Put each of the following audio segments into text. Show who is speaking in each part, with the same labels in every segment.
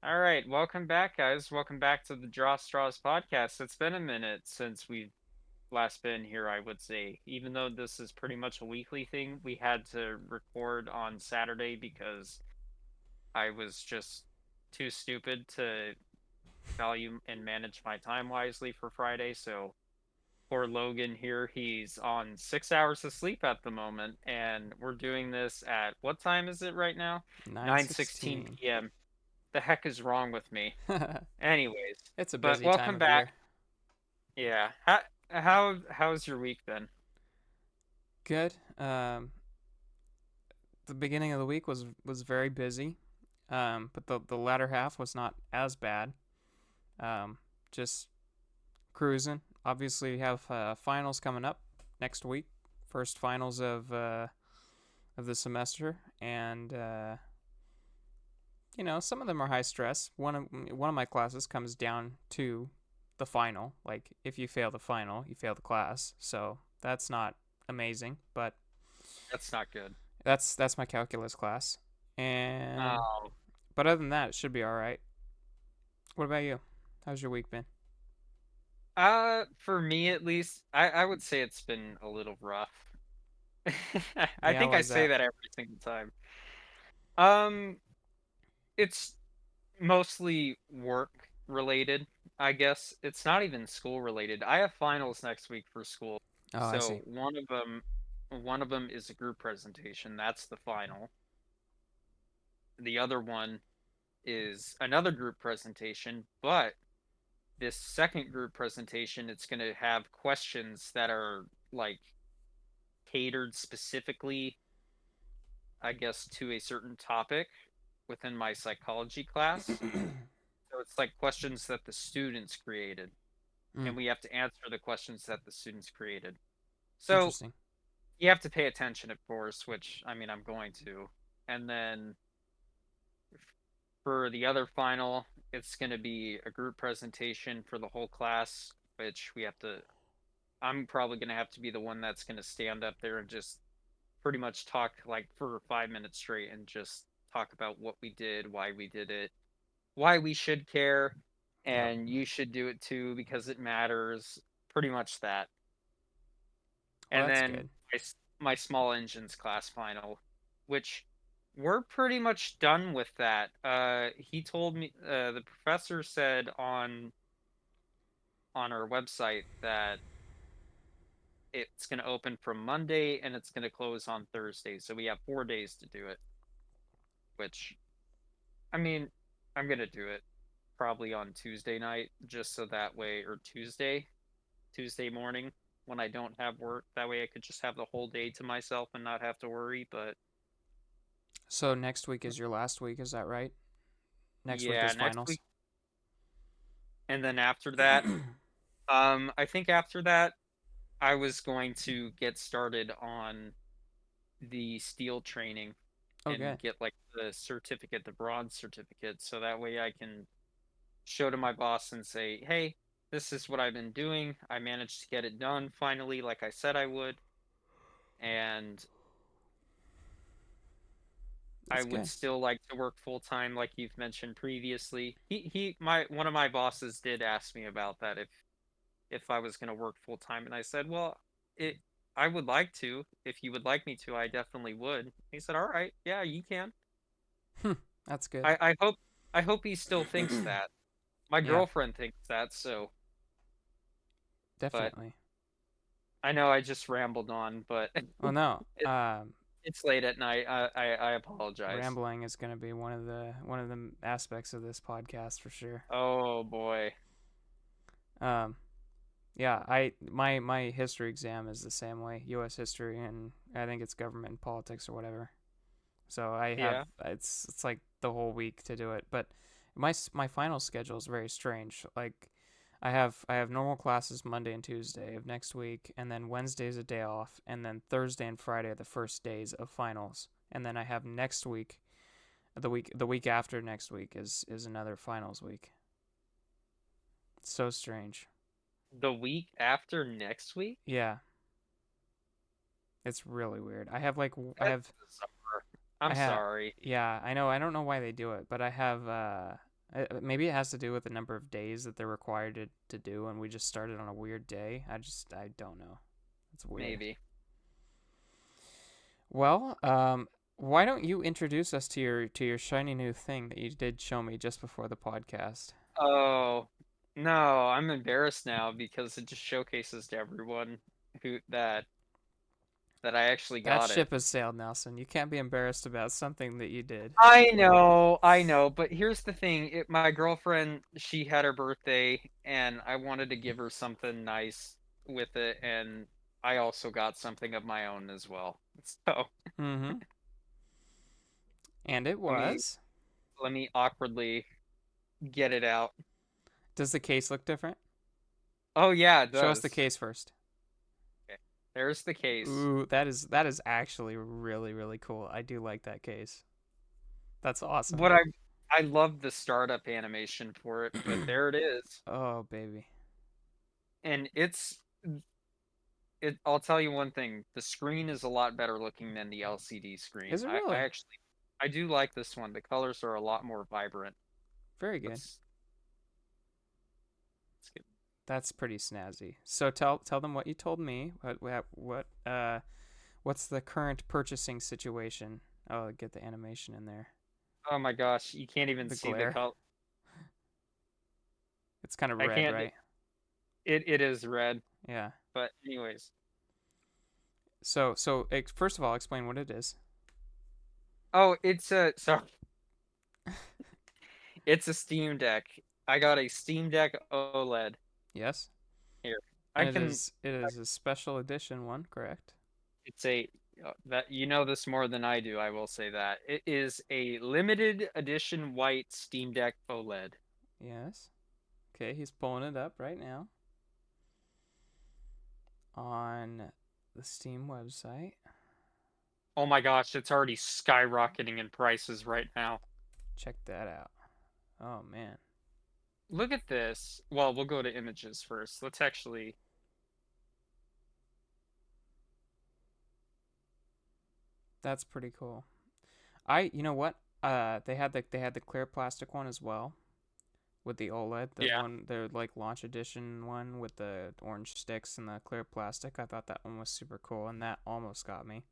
Speaker 1: All right, welcome back, guys. Welcome back to the Draw Straws podcast. It's been a minute since we've last been here, I would say. Even though this is pretty much a weekly thing, we had to record on Saturday because I was just too stupid to value and manage my time wisely for Friday. So poor Logan here, he's on 6 hours of sleep at the moment, and we're doing this at what time is it right now? 9:16
Speaker 2: 9:16.
Speaker 1: p.m. The heck is wrong with me? Anyways,
Speaker 2: It's a
Speaker 1: but
Speaker 2: busy time
Speaker 1: welcome
Speaker 2: of
Speaker 1: back.
Speaker 2: year.
Speaker 1: Yeah. How's your week been?
Speaker 2: Good. The beginning of the week was very busy, but the latter half was not as bad. Um, just cruising. Obviously, we have finals coming up next week. First finals of the semester, and some of them are high stress. One of my classes comes down to the final. Like if you fail the final, you fail the class. So that's not amazing, but
Speaker 1: That's not good.
Speaker 2: that's my calculus class. And
Speaker 1: Um,
Speaker 2: but other than that, it should be all right. What about you? How's your week been?
Speaker 1: for me at least, I would say it's been a little rough. I
Speaker 2: Yeah,
Speaker 1: think
Speaker 2: why
Speaker 1: I
Speaker 2: is
Speaker 1: say
Speaker 2: that?
Speaker 1: that every single time. Um, it's mostly work related, I guess. It's not even school related. I have finals next week for school.
Speaker 2: Oh, I
Speaker 1: So
Speaker 2: see.
Speaker 1: one of them is a group presentation. That's the final. The other one is another group presentation, but this second group presentation, it's going to have questions that are like catered specifically, I guess, to a certain topic within my psychology class. So it's like questions that the students created,
Speaker 2: Mm,
Speaker 1: and we have to answer the questions that the students created. So
Speaker 2: interesting.
Speaker 1: you have to pay attention, of course, which I mean, I'm going to. And then for the other final, it's going to be a group presentation for the whole class, which we have to I'm probably gonna have to be the one that's gonna stand up there and just pretty much talk like for 5 minutes straight and just talk about what we did, why we did it, why we should care,
Speaker 2: Yep.
Speaker 1: and you should do it too because it matters. Pretty much that.
Speaker 2: Well,
Speaker 1: And
Speaker 2: that's
Speaker 1: then
Speaker 2: good.
Speaker 1: my small engines class final, which we're pretty much done with that. He told me the professor said on our website that it's going to open from Monday and it's going to close on Thursday. So we have 4 days to do it, which, I mean, I'm going to do it probably on Tuesday night, just so that way, or Tuesday morning when I don't have work. That way I could just have the whole day to myself and not have to worry. But
Speaker 2: So next week is your last week, is that right? Next week
Speaker 1: yeah,
Speaker 2: is
Speaker 1: next
Speaker 2: finals.
Speaker 1: week. And then after that, I think after that, I was going to get started on the steel training and
Speaker 2: Okay.
Speaker 1: get like the certificate, the bronze certificate, so that way I can show to my boss and say, "Hey, this is what I've been doing. I managed to get it done finally, like I said I would, and I
Speaker 2: That's
Speaker 1: would
Speaker 2: good.
Speaker 1: still like to work full time, like you've mentioned previously." My one of my bosses did ask me about that if I was going to work full time, and I said, "Well, it." I would like to. If you would like me to, I definitely would. He said, "All right, yeah, you can."
Speaker 2: Hmm, that's good.
Speaker 1: I hope he still thinks that. My
Speaker 2: Yeah,
Speaker 1: girlfriend thinks that, so but
Speaker 2: definitely.
Speaker 1: I know I just rambled on, but
Speaker 2: Well, no.
Speaker 1: it, it's late at night. I apologize.
Speaker 2: Rambling is going to be one of the aspects of this podcast for sure.
Speaker 1: Oh boy.
Speaker 2: Um, yeah, my history exam is the same way, U.S. history, and I think it's government and politics or whatever. So I have
Speaker 1: Yeah.
Speaker 2: it's like the whole week to do it, but my final schedule is very strange. Like I have normal classes Monday and Tuesday of next week, and then Wednesday's a day off, and then Thursday and Friday are the first days of finals, and then I have next week, the week after next week is another finals week. It's so strange.
Speaker 1: The week after next week?
Speaker 2: Yeah, it's really weird. I have like I
Speaker 1: That's
Speaker 2: have
Speaker 1: bizarre.
Speaker 2: I
Speaker 1: I'm
Speaker 2: have
Speaker 1: sorry.
Speaker 2: yeah, I know. I don't know why they do it, but I have Maybe it has to do with the number of days that they're required to do, and we just started on a weird day. I don't know. It's weird.
Speaker 1: Maybe.
Speaker 2: Well, why don't you introduce us to your shiny new thing that you did show me just before the podcast?
Speaker 1: Oh, no, I'm embarrassed now because it just showcases to everyone who that I actually
Speaker 2: That
Speaker 1: got it.
Speaker 2: ship has sailed, Nelson. You can't be embarrassed about something that you did.
Speaker 1: I know, but here's the thing. My girlfriend, she had her birthday, and I wanted to give her something nice with it, and I also got something of my own as well. So
Speaker 2: Mm-hmm. And it
Speaker 1: let me
Speaker 2: was.
Speaker 1: let me awkwardly get it out.
Speaker 2: Does the case look different?
Speaker 1: Oh yeah, it
Speaker 2: Show us the
Speaker 1: does.
Speaker 2: case first.
Speaker 1: Okay. There's the case.
Speaker 2: Ooh, that is actually really really cool. I do like that case. That's awesome.
Speaker 1: What I love the startup animation for it, but there it is.
Speaker 2: Oh baby.
Speaker 1: And I'll tell you one thing, the screen is a lot better looking than the LCD screen.
Speaker 2: Is it
Speaker 1: I
Speaker 2: really?
Speaker 1: actually I do like this one. The colors are a lot more vibrant.
Speaker 2: Very good.
Speaker 1: Let's let's get
Speaker 2: That's pretty snazzy. So tell them what you told me. What's the current purchasing situation? Oh, get the animation in there.
Speaker 1: Oh my gosh, you can't even
Speaker 2: The
Speaker 1: see the
Speaker 2: glare.
Speaker 1: color.
Speaker 2: It's kind of
Speaker 1: I
Speaker 2: red,
Speaker 1: can't
Speaker 2: right?
Speaker 1: it is red,
Speaker 2: Yeah.
Speaker 1: but anyways.
Speaker 2: So first of all, explain what it is.
Speaker 1: Oh, it's a sorry. It's a Steam Deck. I got a Steam Deck OLED
Speaker 2: Yes.
Speaker 1: here. I
Speaker 2: And it
Speaker 1: can
Speaker 2: is it is a special edition one, correct?
Speaker 1: It's a that you know this more than I do, I will say that. It is a limited edition white Steam Deck OLED.
Speaker 2: Yes. Okay, he's pulling it up right now on the Steam website.
Speaker 1: Oh my gosh, it's already skyrocketing in prices right now.
Speaker 2: Check that out. Oh man.
Speaker 1: Look at this. Well, we'll go to images first. Let's actually
Speaker 2: That's pretty cool. You know what? They had the clear plastic one as well with the OLED,
Speaker 1: yeah.
Speaker 2: the like launch edition one with the orange sticks and the clear plastic. I thought that one was super cool, and that almost got me.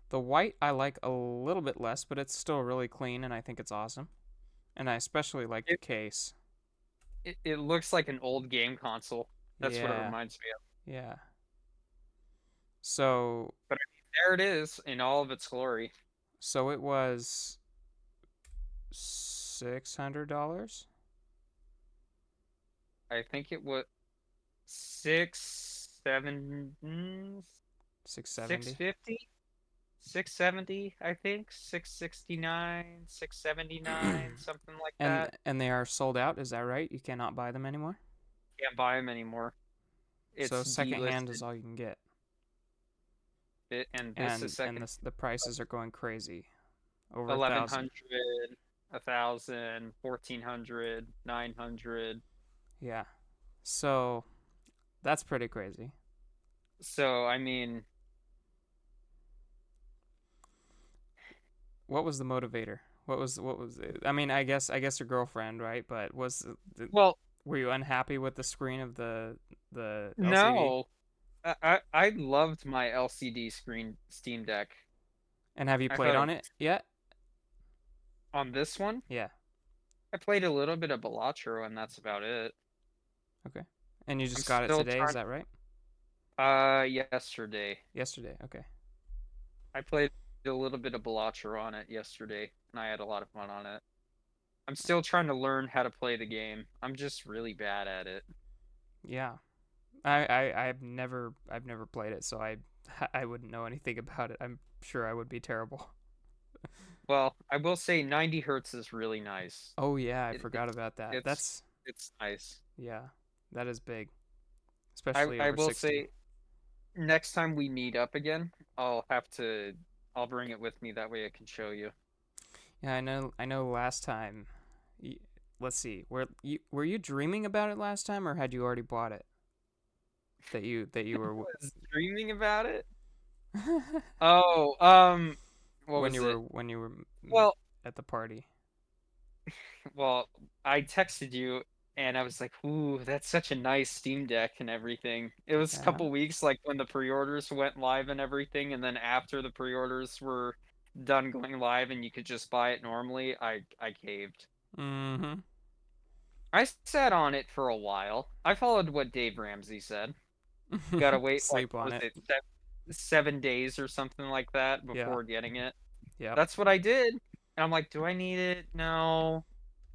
Speaker 2: The white I like a little bit less, but it's still really clean, and I think it's awesome. And I especially like the
Speaker 1: It,
Speaker 2: case.
Speaker 1: it looks like an old game console. That's what it
Speaker 2: Yeah,
Speaker 1: reminds me of.
Speaker 2: yeah. So,
Speaker 1: But I mean, there it is in all of its glory.
Speaker 2: so it was $600,
Speaker 1: I think it was six, seven, six
Speaker 2: 670.
Speaker 1: fifty. 670, I think. 669, 679, something like
Speaker 2: and
Speaker 1: that.
Speaker 2: and they are sold out. Is that right? You cannot buy them anymore.
Speaker 1: Can't buy them anymore.
Speaker 2: So
Speaker 1: It's
Speaker 2: secondhand is
Speaker 1: delisted.
Speaker 2: all you can get,
Speaker 1: And this is
Speaker 2: and
Speaker 1: second
Speaker 2: the prices are going crazy, over 1,000.
Speaker 1: 1100, 1000, 1400, 900.
Speaker 2: Yeah. So that's pretty crazy.
Speaker 1: So, I mean,
Speaker 2: What was the motivator? What was it? I mean, I guess your girlfriend, right? But
Speaker 1: well,
Speaker 2: were you unhappy with the screen of the LCD?
Speaker 1: no. I loved my LCD screen Steam Deck.
Speaker 2: And have you
Speaker 1: I
Speaker 2: played
Speaker 1: thought it
Speaker 2: on
Speaker 1: was
Speaker 2: it yet?
Speaker 1: on this one.
Speaker 2: Yeah.
Speaker 1: I played a little bit of Balatro and that's about it.
Speaker 2: Okay. And you
Speaker 1: I'm
Speaker 2: just got it
Speaker 1: still
Speaker 2: today, is
Speaker 1: trying
Speaker 2: that right?
Speaker 1: yesterday.
Speaker 2: Yesterday. Okay.
Speaker 1: I played a little bit of Balatro on it yesterday, and I had a lot of fun on it. I'm still trying to learn how to play the game. I'm just really bad at it.
Speaker 2: Yeah. I've never played it, so I wouldn't know anything about it. I'm sure I would be terrible.
Speaker 1: Well, I will say 90 hertz is really nice.
Speaker 2: Oh yeah, I
Speaker 1: It,
Speaker 2: forgot
Speaker 1: it's
Speaker 2: about that.
Speaker 1: it's
Speaker 2: That's
Speaker 1: it's nice.
Speaker 2: yeah, that is big, especially
Speaker 1: I
Speaker 2: over
Speaker 1: will
Speaker 2: 60.
Speaker 1: say next time we meet up again, I'll bring it with me that way I can show you.
Speaker 2: Yeah, I know last time. y- Let's see. Were you dreaming about it last time, or had you already bought it? That you
Speaker 1: I
Speaker 2: were
Speaker 1: was dreaming about it. Oh, what
Speaker 2: when
Speaker 1: was
Speaker 2: you
Speaker 1: it?
Speaker 2: were when you were
Speaker 1: Well,
Speaker 2: at the party.
Speaker 1: well, I texted you and I was like, "Ooh, that's such a nice Steam Deck and everything." It was a
Speaker 2: Yeah.
Speaker 1: couple weeks like when the pre-orders went live and everything, and then after the pre-orders were done going live and you could just buy it normally, I caved.
Speaker 2: Mm-hmm.
Speaker 1: I sat on it for a while. I followed what Dave Ramsey said. Gotta wait like
Speaker 2: Sleep on
Speaker 1: what was
Speaker 2: it.
Speaker 1: it, 7 days or something like that
Speaker 2: Yeah.
Speaker 1: before getting it.
Speaker 2: Yep.
Speaker 1: That's what I did. And I'm like, "Do I need it? No.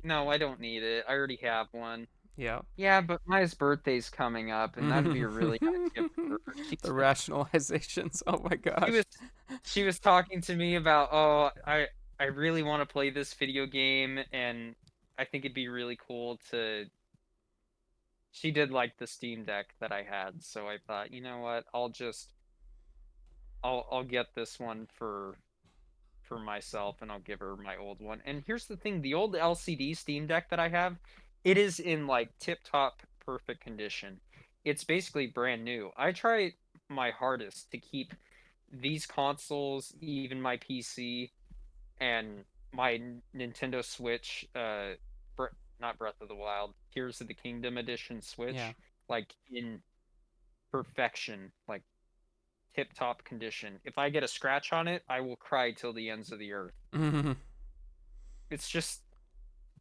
Speaker 1: No, I don't need it. I already have one."
Speaker 2: Yep.
Speaker 1: Yeah, but Maya's birthday's coming up, and that'd be a really nice gift for her.
Speaker 2: The rationalizations. Oh my
Speaker 1: She
Speaker 2: gosh.
Speaker 1: was she was talking to me about, "Oh, I really wanna play this video game, and I think it'd be really cool to." She did like the Steam Deck that I had, so I thought, "You know what? I'll get this one for myself, and I'll give her my old one." And here's the thing, the old LCD Steam Deck that I have, it is in, like, tip-top perfect condition. It's basically brand new. I try my hardest to keep these consoles, even my PC, and my Nintendo Switch, Bre not Breath of the Wild, Tears of the Kingdom edition
Speaker 2: Yeah.
Speaker 1: Switch, like, in perfection, like, tip-top condition. If I get a scratch on it, I will cry till the ends of the earth. It's just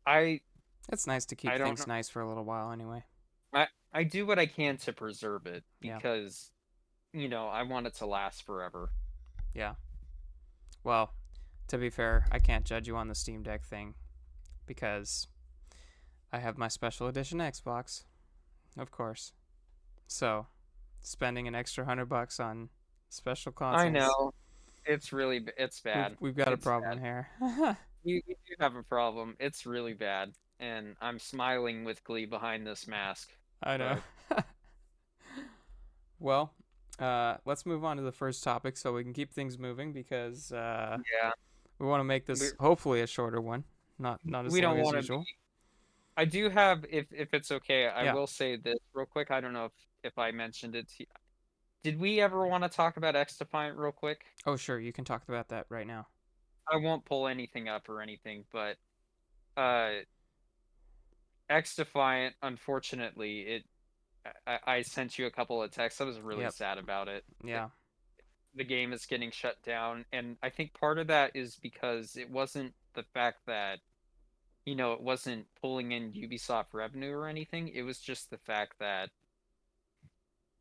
Speaker 1: I
Speaker 2: It's nice to keep
Speaker 1: I don't know.
Speaker 2: things nice for a little while anyway.
Speaker 1: I do what I can to preserve it
Speaker 2: Yeah.
Speaker 1: because, I want it to last forever.
Speaker 2: Yeah. Well, to be fair, I can't judge you on the Steam Deck thing because I have my special edition Xbox, of course. So, spending an extra $100 on special
Speaker 1: I
Speaker 2: consoles,
Speaker 1: know. It's
Speaker 2: we've
Speaker 1: bad.
Speaker 2: we've got a
Speaker 1: It's
Speaker 2: problem
Speaker 1: bad.
Speaker 2: here.
Speaker 1: We do have a problem. It's really bad. And I'm smiling with glee behind this mask.
Speaker 2: I know.
Speaker 1: But
Speaker 2: Well, let's move on to the first topic so we can keep things moving because
Speaker 1: yeah,
Speaker 2: we want to make
Speaker 1: we
Speaker 2: this hopefully a shorter one, not as
Speaker 1: we
Speaker 2: long
Speaker 1: don't
Speaker 2: as
Speaker 1: want to be.
Speaker 2: usual.
Speaker 1: I do have, if it's okay, I
Speaker 2: Yeah.
Speaker 1: will say this real quick. I don't know if I mentioned it to you. Did we ever want to talk about XDefiant real quick?
Speaker 2: Oh, sure. You can talk about that right now.
Speaker 1: I won't pull anything up or anything, but uh XDefiant, unfortunately, I sent you a couple of texts. I was really
Speaker 2: Yep.
Speaker 1: sad about it.
Speaker 2: Yeah.
Speaker 1: The game is getting shut down, and I think part of that is because it wasn't the fact that, it wasn't pulling in Ubisoft revenue or anything. It was just the fact that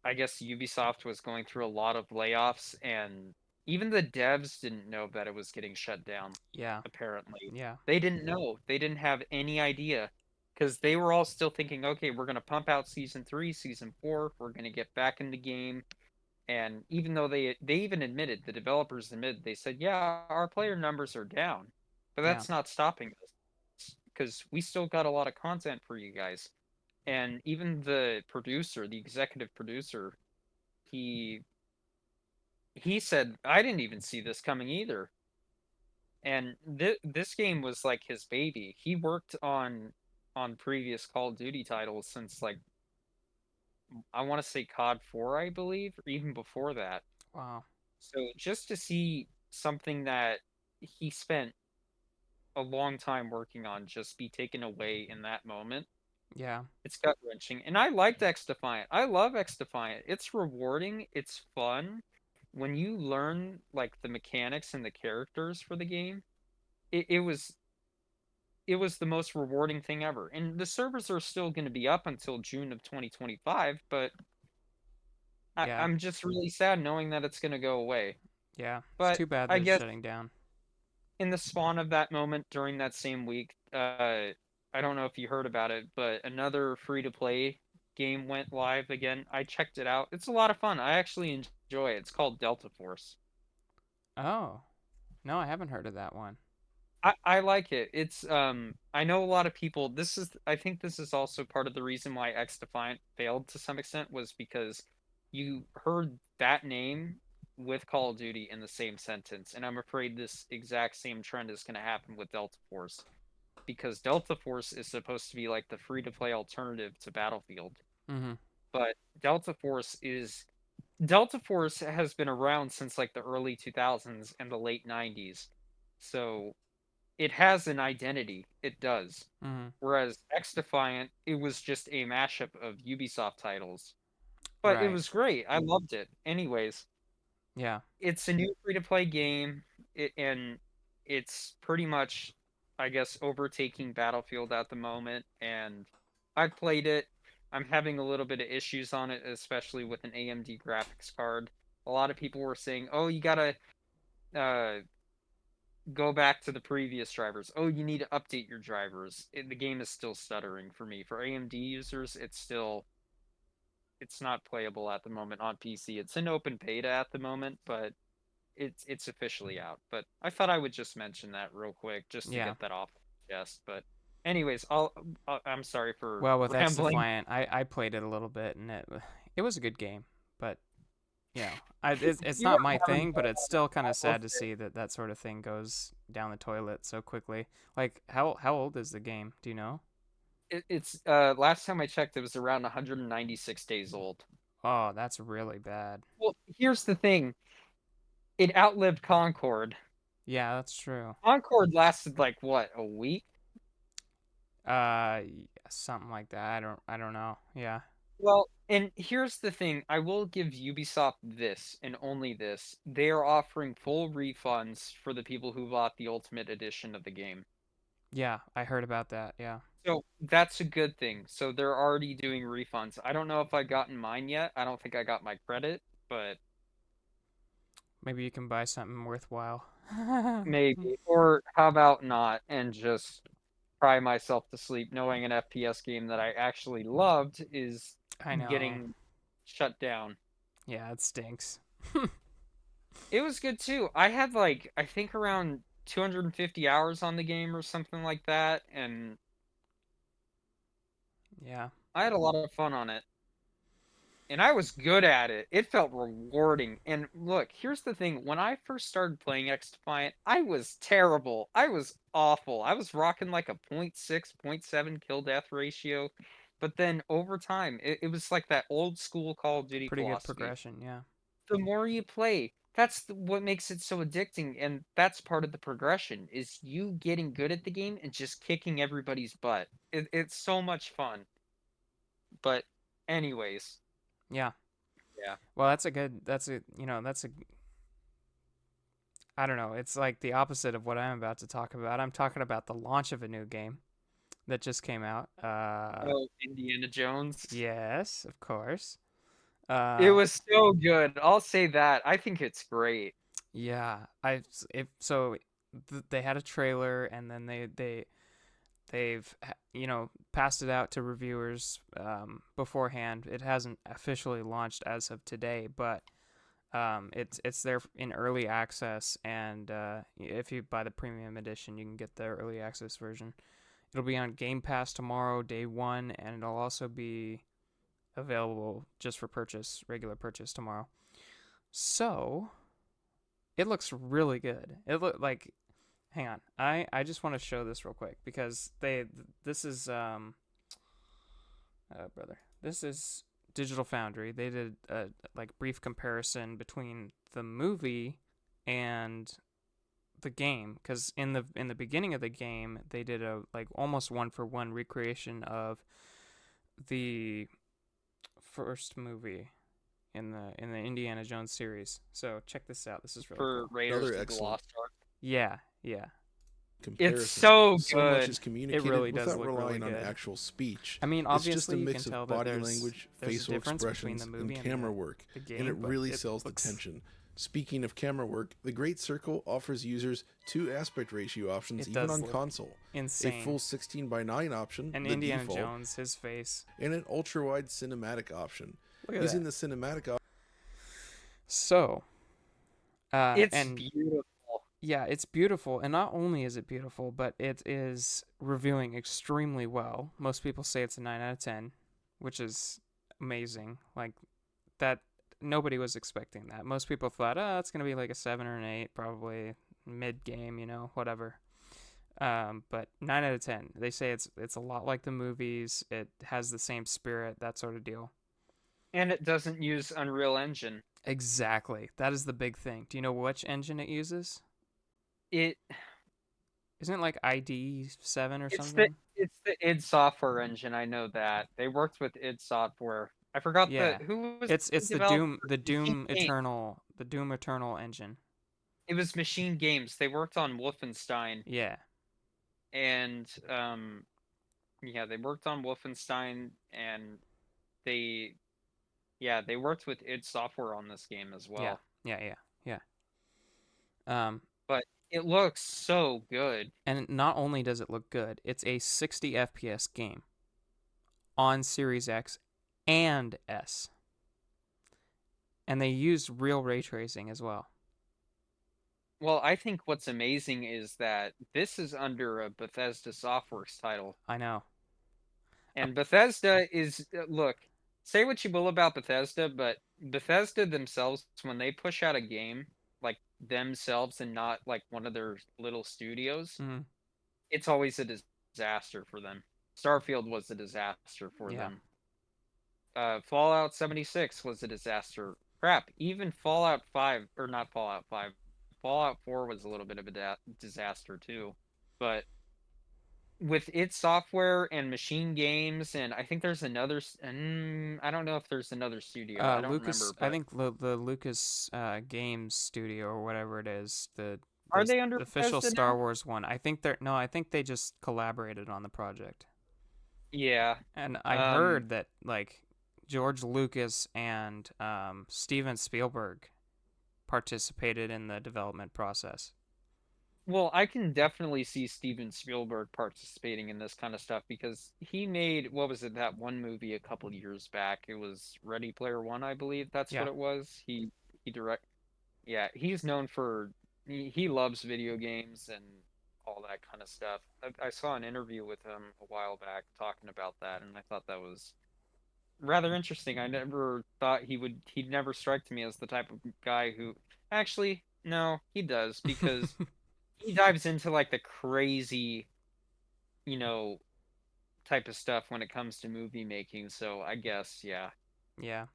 Speaker 1: I guess Ubisoft was going through a lot of layoffs, and even the devs didn't know that it was getting shut down,
Speaker 2: Yeah.
Speaker 1: apparently.
Speaker 2: Yeah.
Speaker 1: They didn't know. They didn't have any idea. Because they were all still thinking, okay, we're going to pump out season 3, season 4, we're going to get back in the game. And even though they even admitted, the developers admitted, they said, yeah, our player numbers are down. But
Speaker 2: Yeah.
Speaker 1: that's not stopping us. Because we still got a lot of content for you guys. And even the producer, the executive producer, he he said, I didn't even see this coming either. And this game was like his baby. He worked on previous Call of Duty titles since, like, I want to say COD 4, I believe, or even before that.
Speaker 2: Wow.
Speaker 1: So just to see something that he spent a long time working on just be taken away in that moment,
Speaker 2: Yeah.
Speaker 1: it's gut wrenching. And I liked X Defiant. I love X Defiant. It's rewarding. It's fun. When you learn like the mechanics and the characters for the game, it was the most rewarding thing ever. And the servers are still going to be up until June of 2025, but
Speaker 2: Yeah.
Speaker 1: I'm just really sad knowing that it's going to go away.
Speaker 2: Yeah. It's
Speaker 1: But
Speaker 2: too bad
Speaker 1: I
Speaker 2: that it's
Speaker 1: guess
Speaker 2: shutting down.
Speaker 1: in the spawn of that moment during that same week, I don't know if you heard about it, but another free to play game went live again. I checked it out. It's a lot of fun. I actually enjoy it. It's called Delta Force.
Speaker 2: Oh. No, I haven't heard of that one.
Speaker 1: I like it. It's I know a lot of people, I think this is also part of the reason why X Defiant failed to some extent, was because you heard that name with Call of Duty in the same sentence, and I'm afraid this exact same trend is going to happen with Delta Force, because Delta Force is supposed to be like the free to play alternative to Battlefield.
Speaker 2: Mm-hmm.
Speaker 1: But Delta Force has been around since like the early 2000s and the late 90s. So it has an identity. It does.
Speaker 2: Mm-hmm.
Speaker 1: Whereas XDefiant, it was just a mashup of Ubisoft titles. But it
Speaker 2: Right.
Speaker 1: was great. I loved it. Anyways,
Speaker 2: Yeah.
Speaker 1: it's a new free-to-play game, and it's pretty much, I guess, overtaking Battlefield at the moment, and I've played it. I'm having a little bit of issues on it, especially with an AMD graphics card. A lot of people were saying, "Oh, you gotta uh, go back to the previous drivers. Oh, you need to update your drivers." The game is still stuttering for me. For AMD users, it's not playable at the moment on PC. It's in open beta at the moment, but it's officially out. But I thought I would just mention that real quick just to
Speaker 2: Yeah.
Speaker 1: get that off the chest. But anyways, I'm sorry for
Speaker 2: Well, with
Speaker 1: rambling.
Speaker 2: XDefiant, I played it a little bit, and it was a good game, but it's
Speaker 1: You
Speaker 2: not
Speaker 1: were
Speaker 2: my
Speaker 1: having
Speaker 2: thing,
Speaker 1: fun
Speaker 2: but it's
Speaker 1: on it,
Speaker 2: still kind
Speaker 1: I
Speaker 2: of
Speaker 1: will
Speaker 2: sad to
Speaker 1: say.
Speaker 2: see that that sort of thing goes down the toilet so quickly. Like, how old is the game? Do you know?
Speaker 1: It's last time I checked, it was around 196 days old.
Speaker 2: Oh, that's really bad.
Speaker 1: Well, here's the thing. It outlived Concord.
Speaker 2: Yeah, that's true.
Speaker 1: Concord lasted like what, a week?
Speaker 2: Something like that. I don't know. Yeah.
Speaker 1: Well, and here's the thing, I will give Ubisoft this, and only this. They are offering full refunds for the people who bought the Ultimate Edition of the game.
Speaker 2: Yeah, I heard about that. Yeah.
Speaker 1: So that's a good thing. So they're already doing refunds. I don't know if I've gotten mine yet. I don't think I got my credit, but
Speaker 2: Maybe you can buy something worthwhile.
Speaker 1: maybe. Or how about not and just cry myself to sleep knowing an FPS game that I actually loved is
Speaker 2: I know.
Speaker 1: getting shut down.
Speaker 2: Yeah, it stinks.
Speaker 1: It was good too. I had like I think around 250 hours on the game or something like that, and
Speaker 2: Yeah.
Speaker 1: I had a lot of fun on it. And I was good at it. It felt rewarding. And look, here's the thing. When I first started playing XDefiant, I was terrible. I was awful. I was rocking like a point 0.6, point 0.7 kill death ratio. But then over time, it was like that old school Call of Duty
Speaker 2: Pretty good
Speaker 1: philosophy.
Speaker 2: progression. Yeah.
Speaker 1: The more you play, what makes it so addicting. And that's part of the progression is you getting good at the game and just kicking everybody's butt. It's so much fun. But anyways,
Speaker 2: Yeah.
Speaker 1: yeah.
Speaker 2: Well, that's a I don't know. It's like the opposite of what I'm about to talk about. I'm talking about the launch of a new game that just came out.
Speaker 1: Oh, Indiana Jones.
Speaker 2: Yes, of course.
Speaker 1: It
Speaker 2: Uh,
Speaker 1: was so good. I'll say that. I think it's great.
Speaker 2: yeah. They had a trailer, and then they've passed it out to reviewers beforehand. It hasn't officially launched as of today, but it's there in early access, and if you buy the premium edition, you can get the early access version. It'll be on Game Pass tomorrow, day one, and it'll also be available just for purchase, regular purchase tomorrow. So it looks really good. It look like, hang on, I just want to show this real quick because this is brother, this is Digital Foundry. They did a like brief comparison between the movie and the game, because in the beginning of the game they did a like almost one for one recreation of the first movie in the Indiana Jones series. So check this out. This is really
Speaker 1: For
Speaker 2: cool.
Speaker 1: Raiders
Speaker 3: Another
Speaker 1: of the
Speaker 3: excellent
Speaker 1: Lost Ark.
Speaker 2: Yeah, yeah.
Speaker 1: It's
Speaker 3: comparison.
Speaker 1: so
Speaker 3: So much is
Speaker 1: good.
Speaker 2: It
Speaker 3: communicated
Speaker 2: really does
Speaker 3: without
Speaker 2: look really
Speaker 3: relying on
Speaker 2: good.
Speaker 3: actual speech.
Speaker 2: I mean,
Speaker 3: It's just a
Speaker 2: obviously you can
Speaker 3: mix of
Speaker 2: tell that
Speaker 3: body
Speaker 2: there's
Speaker 3: language,
Speaker 2: there's a
Speaker 3: facial
Speaker 2: difference between the
Speaker 3: expressions,
Speaker 2: movie
Speaker 3: and
Speaker 2: and
Speaker 3: camera
Speaker 2: the
Speaker 3: work,
Speaker 2: the
Speaker 3: and it
Speaker 2: game, but
Speaker 3: really
Speaker 2: it
Speaker 3: sells the
Speaker 2: looks
Speaker 3: tension. Speaking of camera work, the Great Circle offers users two aspect ratio options
Speaker 2: it
Speaker 3: even
Speaker 2: does
Speaker 3: on
Speaker 2: look
Speaker 3: console. A
Speaker 2: insane.
Speaker 3: full 16:9 option,
Speaker 2: And
Speaker 3: the
Speaker 2: Indiana
Speaker 3: default,
Speaker 2: Jones, his face.
Speaker 3: and an ultra-wide cinematic option.
Speaker 2: Look at
Speaker 3: Using
Speaker 2: that.
Speaker 3: the cinematic option,
Speaker 2: So,
Speaker 1: It's
Speaker 2: and
Speaker 1: beautiful.
Speaker 2: yeah, it's beautiful, and not only is it beautiful, but it is reviewing extremely well. Most people say it's a 9 out of 10, which is amazing. Like that nobody was expecting that. Most people thought, "Oh, it's going to be like a 7 or an 8, probably mid-game, whatever." But 9 out of 10. They say it's a lot like the movies. It has the same spirit, that sort of deal.
Speaker 1: And it doesn't use Unreal Engine.
Speaker 2: Exactly. That is the big thing. Do you know which engine it uses?
Speaker 1: It
Speaker 2: Isn't it like ID7 or
Speaker 1: It's the
Speaker 2: something?
Speaker 1: it's the id Software engine. I know that they worked with id Software. I forgot
Speaker 2: Yeah.
Speaker 1: who was
Speaker 2: It's
Speaker 1: the
Speaker 2: it's
Speaker 1: developer. Machine Games.
Speaker 2: The Doom Eternal engine.
Speaker 1: It was Machine Games. They worked on Wolfenstein,
Speaker 2: Yeah.
Speaker 1: and yeah, they worked on Wolfenstein, and they they worked with id Software on this game as
Speaker 2: Yeah.
Speaker 1: well.
Speaker 2: Yeah. Yeah. Yeah.
Speaker 1: But it looks so good.
Speaker 2: And not only does it look good, it's a 60 FPS game on Series X and S. And they used real ray tracing as well.
Speaker 1: Well, I think what's amazing is that this is under a Bethesda Softworks title.
Speaker 2: I know.
Speaker 1: And Bethesda is, look, say what you will about Bethesda, but Bethesda themselves, when they push out a game, like themselves and not like one of their little studios,
Speaker 2: Mm,
Speaker 1: it's always a disaster for them. Starfield was a disaster for
Speaker 2: yeah.
Speaker 1: them. Fallout 76 was a disaster. Crap, even Fallout 5, or not Fallout 5, Fallout 4 was a little bit of a disaster too. But with its software and Machine Games, and I think there's another, I don't know if there's another studio. I don't
Speaker 2: Lucas,
Speaker 1: remember,
Speaker 2: I
Speaker 1: but
Speaker 2: think the Lucas Games studio or whatever it is,
Speaker 1: are they under
Speaker 2: the official
Speaker 1: Bethesda
Speaker 2: Star
Speaker 1: now?
Speaker 2: Wars one. I think they're no, I think they just collaborated on the project.
Speaker 1: Yeah.
Speaker 2: And I
Speaker 1: Um,
Speaker 2: heard that like George Lucas and Steven Spielberg participated in the development process.
Speaker 1: well, I can definitely see Steven Spielberg participating in this kind of stuff because he made, what was it, that one movie a couple years back? It was Ready Player One, I believe that's
Speaker 2: Yeah.
Speaker 1: what it was. He direct, yeah, he's known for he loves video games and all that kind of stuff. I saw an interview with him a while back talking about that, and I thought that was rather interesting. I never thought he'd never strike me as the type of guy who actually no, he does because he dives into like the crazy, you know, type of stuff when it comes to movie making. So I guess yeah,
Speaker 2: Yeah.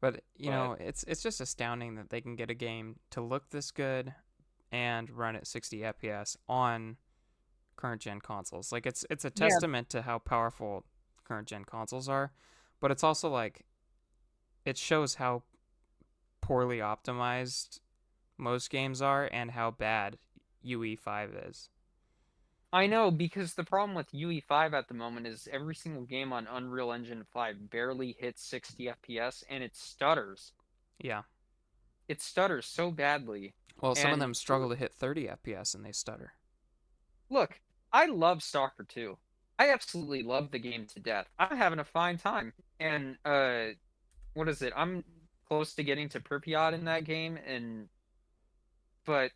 Speaker 2: But you
Speaker 1: but
Speaker 2: know, it's just astounding that they can get a game to look this good and run at 60 FPS on current gen consoles. Like it's a
Speaker 1: yeah,
Speaker 2: testament to how powerful current gen consoles are, but it's also like it shows how poorly optimized most games are and how bad UE5 is.
Speaker 1: I know because the problem with UE5 at the moment is every single game on Unreal Engine 5 barely hits 60 FPS and it stutters.
Speaker 2: Yeah.
Speaker 1: It stutters so badly.
Speaker 2: Well, some of
Speaker 1: And
Speaker 2: them struggle to hit 30 FPS and they stutter.
Speaker 1: look, I love Stalker 2. I absolutely love the game to death. I'm having a fine time. And what is it? I'm close to getting to Pripyat in that game, and but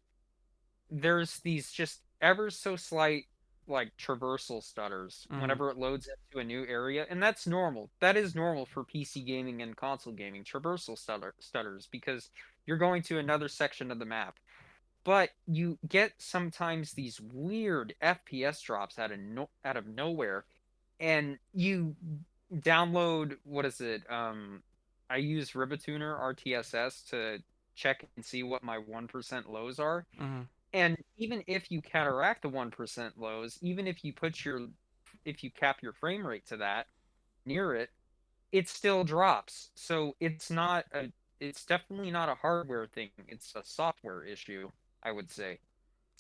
Speaker 1: there's these just ever so slight like traversal stutters
Speaker 2: Mm-hmm.
Speaker 1: whenever it loads into a new area, and that's normal. That is normal for PC gaming and console gaming. Traversal stutters because you're going to another section of the map. But you get sometimes these weird FPS drops out of nowhere, and you download what is it? I use Ribituner RTSS to check and see what my 1% lows are.
Speaker 2: Mm-hmm.
Speaker 1: And even if you counteract the 1% lows, even if you cap your frame rate to that near it, it still drops. So it's definitely not a hardware thing. It's a software issue, I would say.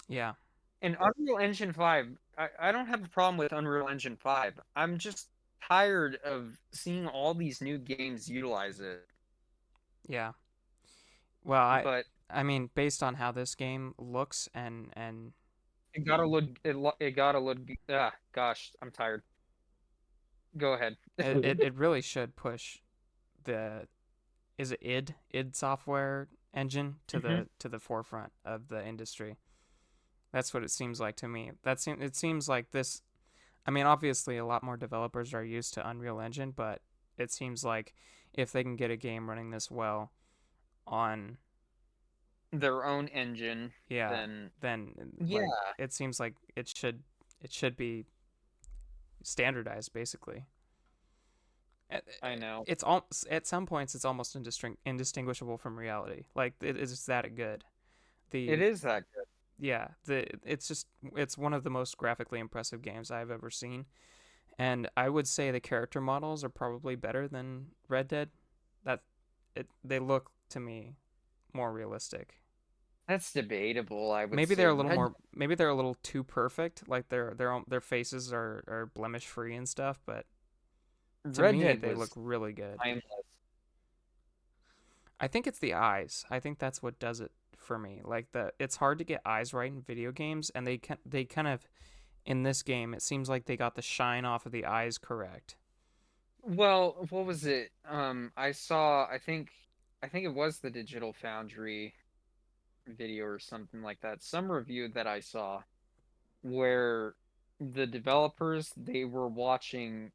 Speaker 2: Yeah.
Speaker 1: And Unreal Engine 5, I don't have a problem with Unreal Engine 5. I'm just tired of seeing all these new games utilize it.
Speaker 2: Yeah. Well,
Speaker 1: But
Speaker 2: I mean, based on how this game looks and
Speaker 1: it gotta look gosh, I'm tired. Go ahead.
Speaker 2: it really should push the is it id software engine
Speaker 1: Hmm.
Speaker 2: to the forefront of the industry. That's what it seems like to me. It seems like this. I mean, obviously, a lot more developers are used to Unreal Engine, but it seems like if they can get a game running this well on,
Speaker 1: Their own engine,
Speaker 2: yeah,
Speaker 1: then
Speaker 2: then like
Speaker 1: yeah,
Speaker 2: it seems like it should be standardized basically. It-
Speaker 1: I know.
Speaker 2: It's all at some points it's almost indistinguishable from reality. Like it is that good.
Speaker 1: It
Speaker 2: The
Speaker 1: is that good.
Speaker 2: yeah, it's one of the most graphically impressive games I've ever seen, and I would say the character models are probably better than Red Dead. That they look to me more realistic.
Speaker 1: That's debatable, I would
Speaker 2: Maybe they're
Speaker 1: say.
Speaker 2: a little more. Maybe they're a little too perfect. Like their faces are blemish free and stuff. But to
Speaker 1: Red
Speaker 2: me,
Speaker 1: Dead
Speaker 2: they look
Speaker 1: was
Speaker 2: really good.
Speaker 1: timeless.
Speaker 2: I think it's the eyes. I think that's what does it for me. Like it's hard to get eyes right in video games, and they kind of in this game it seems like they got the shine off of the eyes correct.
Speaker 1: Well, what was it? I saw, I think it was the Digital Foundry video or something like that. Some review that I saw where the developers, they were watching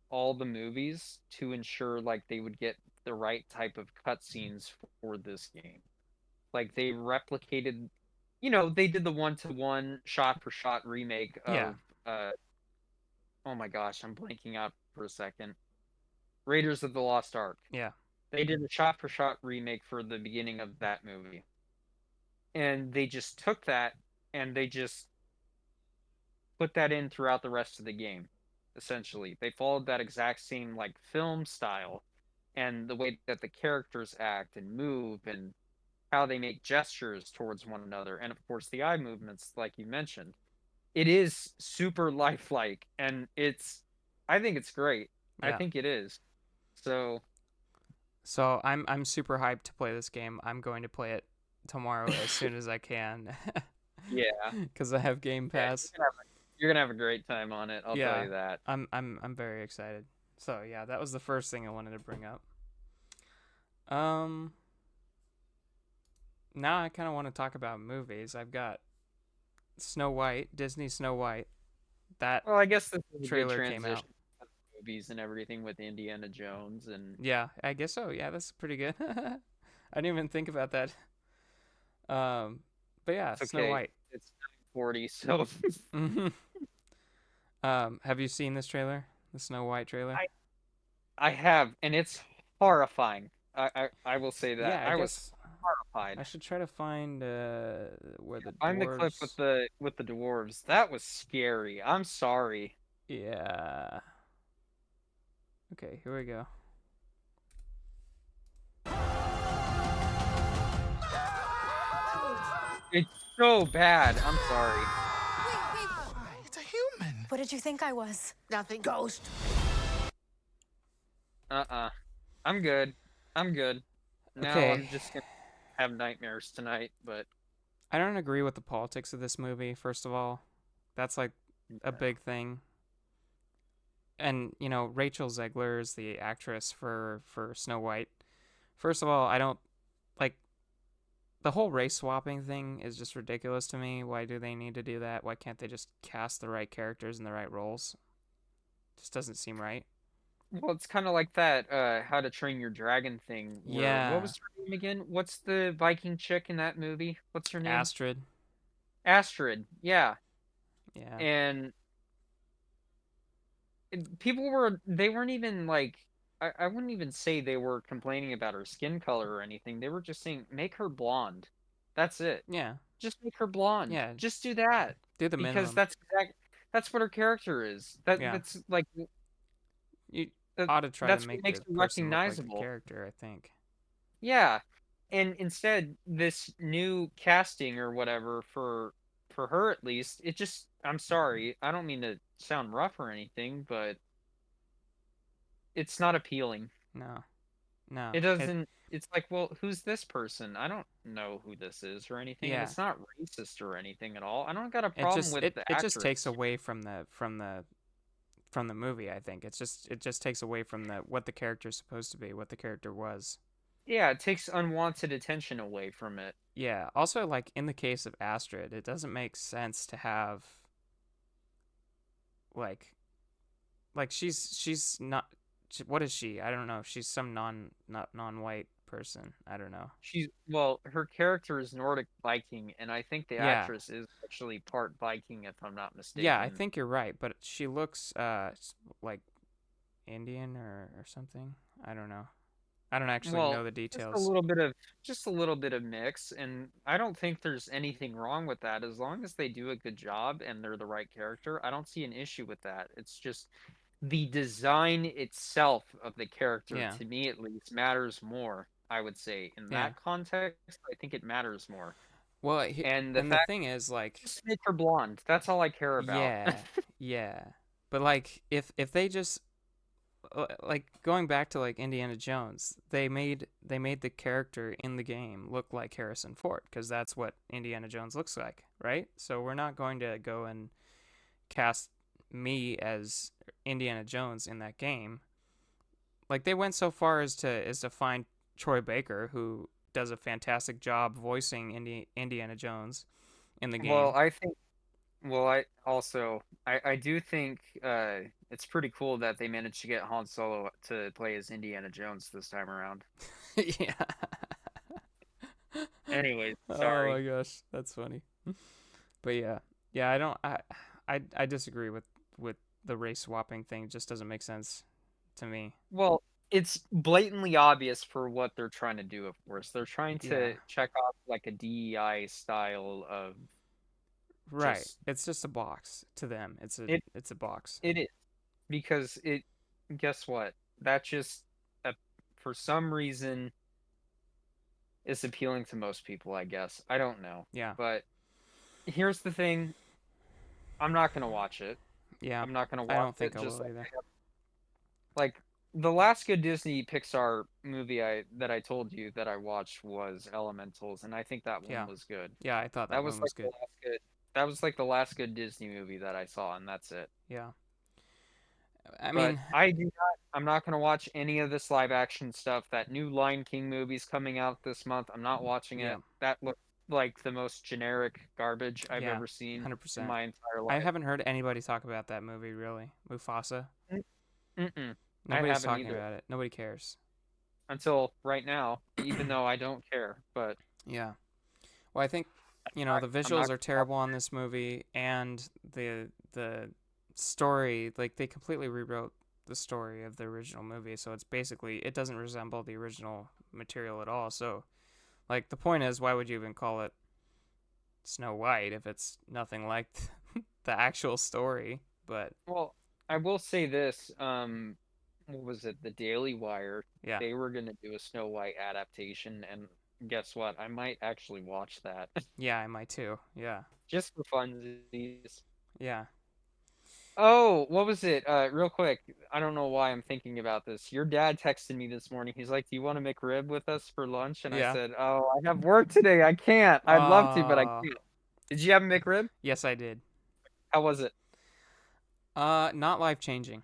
Speaker 1: all the movies to ensure like they would get the right type of cutscenes for this game. Like they replicated, they did the one-to-one shot-for-shot remake
Speaker 2: Yeah,
Speaker 1: of oh my gosh, I'm blanking out for a second. Raiders of the Lost Ark.
Speaker 2: yeah,
Speaker 1: They did a shot-for-shot remake for the beginning of that movie. And they just took that and they just put that in throughout the rest of the game. Essentially, they followed that exact same like film style and the way that the characters act and move and how they make gestures towards one another, and of course the eye movements, like you mentioned. It is super lifelike, and I think it's great. I
Speaker 2: yeah.
Speaker 1: think it is. So,
Speaker 2: So I'm super hyped to play this game. I'm going to play it tomorrow as soon as I can,
Speaker 1: yeah,
Speaker 2: because I have Game
Speaker 1: yeah,
Speaker 2: Pass.
Speaker 1: you're gonna have a great time on it. I'll tell
Speaker 2: Yeah,
Speaker 1: you that.
Speaker 2: I'm very excited. So yeah, that was the first thing I wanted to bring up. Um, Now I kind of want to talk about movies. I've got Snow White, Disney Snow White. That
Speaker 1: Well, I guess this is a good
Speaker 2: trailer came out.
Speaker 1: transition to movies and everything with Indiana Jones, and
Speaker 2: Yeah, I guess so. Yeah, that's pretty good. I didn't even think about that. Um, but yeah,
Speaker 1: it's
Speaker 2: Snow
Speaker 1: okay.
Speaker 2: White.
Speaker 1: It's 9:40, so
Speaker 2: Hmm. Have you seen this trailer? The Snow White trailer?
Speaker 1: I I have, and it's horrifying. I will say that
Speaker 2: Yeah, I
Speaker 1: I was
Speaker 2: guess I
Speaker 1: horrified.
Speaker 2: should try to find where the
Speaker 1: Find the clip
Speaker 2: dwarves.
Speaker 1: with the dwarves. That was scary. I'm sorry.
Speaker 2: Yeah. Okay, here we go.
Speaker 1: It's so bad. I'm sorry.
Speaker 4: It's a human.
Speaker 5: What did you think I was?
Speaker 4: Nothing. Ghost.
Speaker 1: Uh-uh. I'm good. I'm good. Now
Speaker 2: Okay,
Speaker 1: I'm just gonna have nightmares tonight, but
Speaker 2: I don't agree with the politics of this movie. First of all, that's like a big thing. And Rachel Zegler is the actress for Snow White. First of all, I don't like the whole race swapping thing is just ridiculous to me. Why do they need to do that? Why can't they just cast the right characters in the right roles? Just doesn't seem right.
Speaker 1: well, it's kind of like that How to Train Your Dragon thing where what
Speaker 2: Yeah,
Speaker 1: was her name again? What's the Viking chick in that movie? What's her name?
Speaker 2: Astrid.
Speaker 1: Astrid. Yeah.
Speaker 2: Yeah.
Speaker 1: And people were they weren't even like I wouldn't even say they were complaining about her skin color or anything. They were just saying make her blonde. That's it.
Speaker 2: Yeah.
Speaker 1: Just make her blonde.
Speaker 2: Yeah.
Speaker 1: Just do that.
Speaker 2: Do the
Speaker 1: Because
Speaker 2: minimum.
Speaker 1: that's what her character is.
Speaker 2: Yeah.
Speaker 1: That's like
Speaker 2: You
Speaker 1: that,
Speaker 2: ought to try to
Speaker 1: that's what
Speaker 2: make
Speaker 1: makes
Speaker 2: the
Speaker 1: her
Speaker 2: person look like the
Speaker 1: recognizable.
Speaker 2: character, I think.
Speaker 1: Yeah. And instead this new casting or whatever for her at least, it just I'm sorry. I don't mean to sound rough or anything, but it's not appealing.
Speaker 2: No. No.
Speaker 1: It doesn't it's like, well, who's this person? I don't know who this is or anything, and
Speaker 2: Yeah.
Speaker 1: it's not racist or anything at all. I don't got a
Speaker 2: It
Speaker 1: problem
Speaker 2: just
Speaker 1: with
Speaker 2: it,
Speaker 1: the
Speaker 2: it just takes
Speaker 1: actress.
Speaker 2: away from the movie, I think. It just takes away from the what the character's supposed to be, what the character was.
Speaker 1: Yeah, it takes unwanted attention away from it.
Speaker 2: Yeah. Also, like in the case of Astrid, it doesn't make sense to have like she's not what is she? I don't know. She's some not non-white person. I don't know.
Speaker 1: Well, her character is Nordic Viking, and I think the
Speaker 2: Yeah.
Speaker 1: actress is actually part Viking, if I'm not
Speaker 2: Yeah, I
Speaker 1: mistaken.
Speaker 2: think you're right, but she looks like Indian or something. I don't know. I don't actually
Speaker 1: Well,
Speaker 2: know the
Speaker 1: just a
Speaker 2: details.
Speaker 1: little bit of just a little bit of mix, and I don't think there's anything wrong with that as long as they do a good job and they're the right character. I don't see an issue with that. It's just the design itself of the character,
Speaker 2: Yeah,
Speaker 1: to me at least, matters more, I would say. In
Speaker 2: yeah.
Speaker 1: that context, I think it matters more.
Speaker 2: Well,
Speaker 1: And the
Speaker 2: and the
Speaker 1: fact
Speaker 2: thing is, like,
Speaker 1: just make her blonde. That's all I care about.
Speaker 2: yeah, yeah. But like, if they just like going back to like Indiana Jones, they made the character in the game look like Harrison Ford because that's what Indiana Jones looks like, right? So we're not going to go and cast me as Indiana Jones in that game. Like they went so far as to find Troy Baker, who does a fantastic job voicing Indiana Jones in the
Speaker 1: Well,
Speaker 2: game.
Speaker 1: I think I also I do think it's pretty cool that they managed to get Han Solo to play as Indiana Jones this time around.
Speaker 2: Yeah.
Speaker 1: Anyways,
Speaker 2: Oh
Speaker 1: sorry.
Speaker 2: my gosh, that's funny. But yeah, yeah, I don't, I disagree with the race swapping thing. It just doesn't make sense to me.
Speaker 1: Well, it's blatantly obvious for what they're trying to do, of course. They're trying
Speaker 2: Yeah,
Speaker 1: to check off like a DEI style of
Speaker 2: right.
Speaker 1: just
Speaker 2: It's just a box to them.
Speaker 1: it
Speaker 2: It's a box.
Speaker 1: it is because it guess what? That just uh, for some reason is appealing to most people, I guess. I don't know.
Speaker 2: Yeah,
Speaker 1: But here's the thing, I'm not gonna watch it.
Speaker 2: yeah.
Speaker 1: I'm not gonna
Speaker 2: I
Speaker 1: watch
Speaker 2: don't think
Speaker 1: it
Speaker 2: I
Speaker 1: just
Speaker 2: will either.
Speaker 1: like the last good Disney Pixar movie I told you that I watched was Elementals, and I think that one
Speaker 2: Yeah,
Speaker 1: was good.
Speaker 2: yeah. I thought
Speaker 1: That
Speaker 2: that
Speaker 1: was
Speaker 2: one
Speaker 1: like
Speaker 2: was
Speaker 1: the
Speaker 2: good.
Speaker 1: last good that was like the last good Disney movie that I saw, and that's it.
Speaker 2: Yeah. I
Speaker 1: But
Speaker 2: mean,
Speaker 1: I'm not gonna watch any of this live action stuff. That new Lion King movie's coming out this month. I'm not watching
Speaker 2: yeah,
Speaker 1: it. That looks like the most generic garbage I've
Speaker 2: yeah.
Speaker 1: ever seen in
Speaker 2: 100%.
Speaker 1: my entire
Speaker 2: I
Speaker 1: life.
Speaker 2: haven't heard anybody talk about that movie really. Mufasa.
Speaker 1: Mm-mm. I
Speaker 2: Nobody's
Speaker 1: haven't
Speaker 2: talking
Speaker 1: either
Speaker 2: about it. Nobody cares.
Speaker 1: until right now, even though I don't care. But
Speaker 2: Yeah. Well, I think the
Speaker 1: I'm
Speaker 2: visuals
Speaker 1: not.
Speaker 2: are terrible on this movie, and the story, like they completely rewrote the story of the original movie, so it's basically it doesn't resemble the original material at all. So, like the point is, why would you even call it Snow White if it's nothing like the actual story? But
Speaker 1: Well, I will say this. What was it? The Daily Wire.
Speaker 2: yeah,
Speaker 1: They were gonna do a Snow White adaptation, and guess what? I might actually watch that
Speaker 2: yeah, I might too. Yeah,
Speaker 1: just for funsies.
Speaker 2: yeah,
Speaker 1: Oh, what was it? Real quick. I don't know why I'm thinking about this. Your dad texted me this morning. He's like, "Do you want to McRib with us for lunch?" And I
Speaker 2: yeah.
Speaker 1: said, "Oh, I have work today. I can't. I'd love to, but I
Speaker 2: Uh,
Speaker 1: can't." Did you have a McRib?
Speaker 2: yes, I did.
Speaker 1: How was it?
Speaker 2: Not life changing.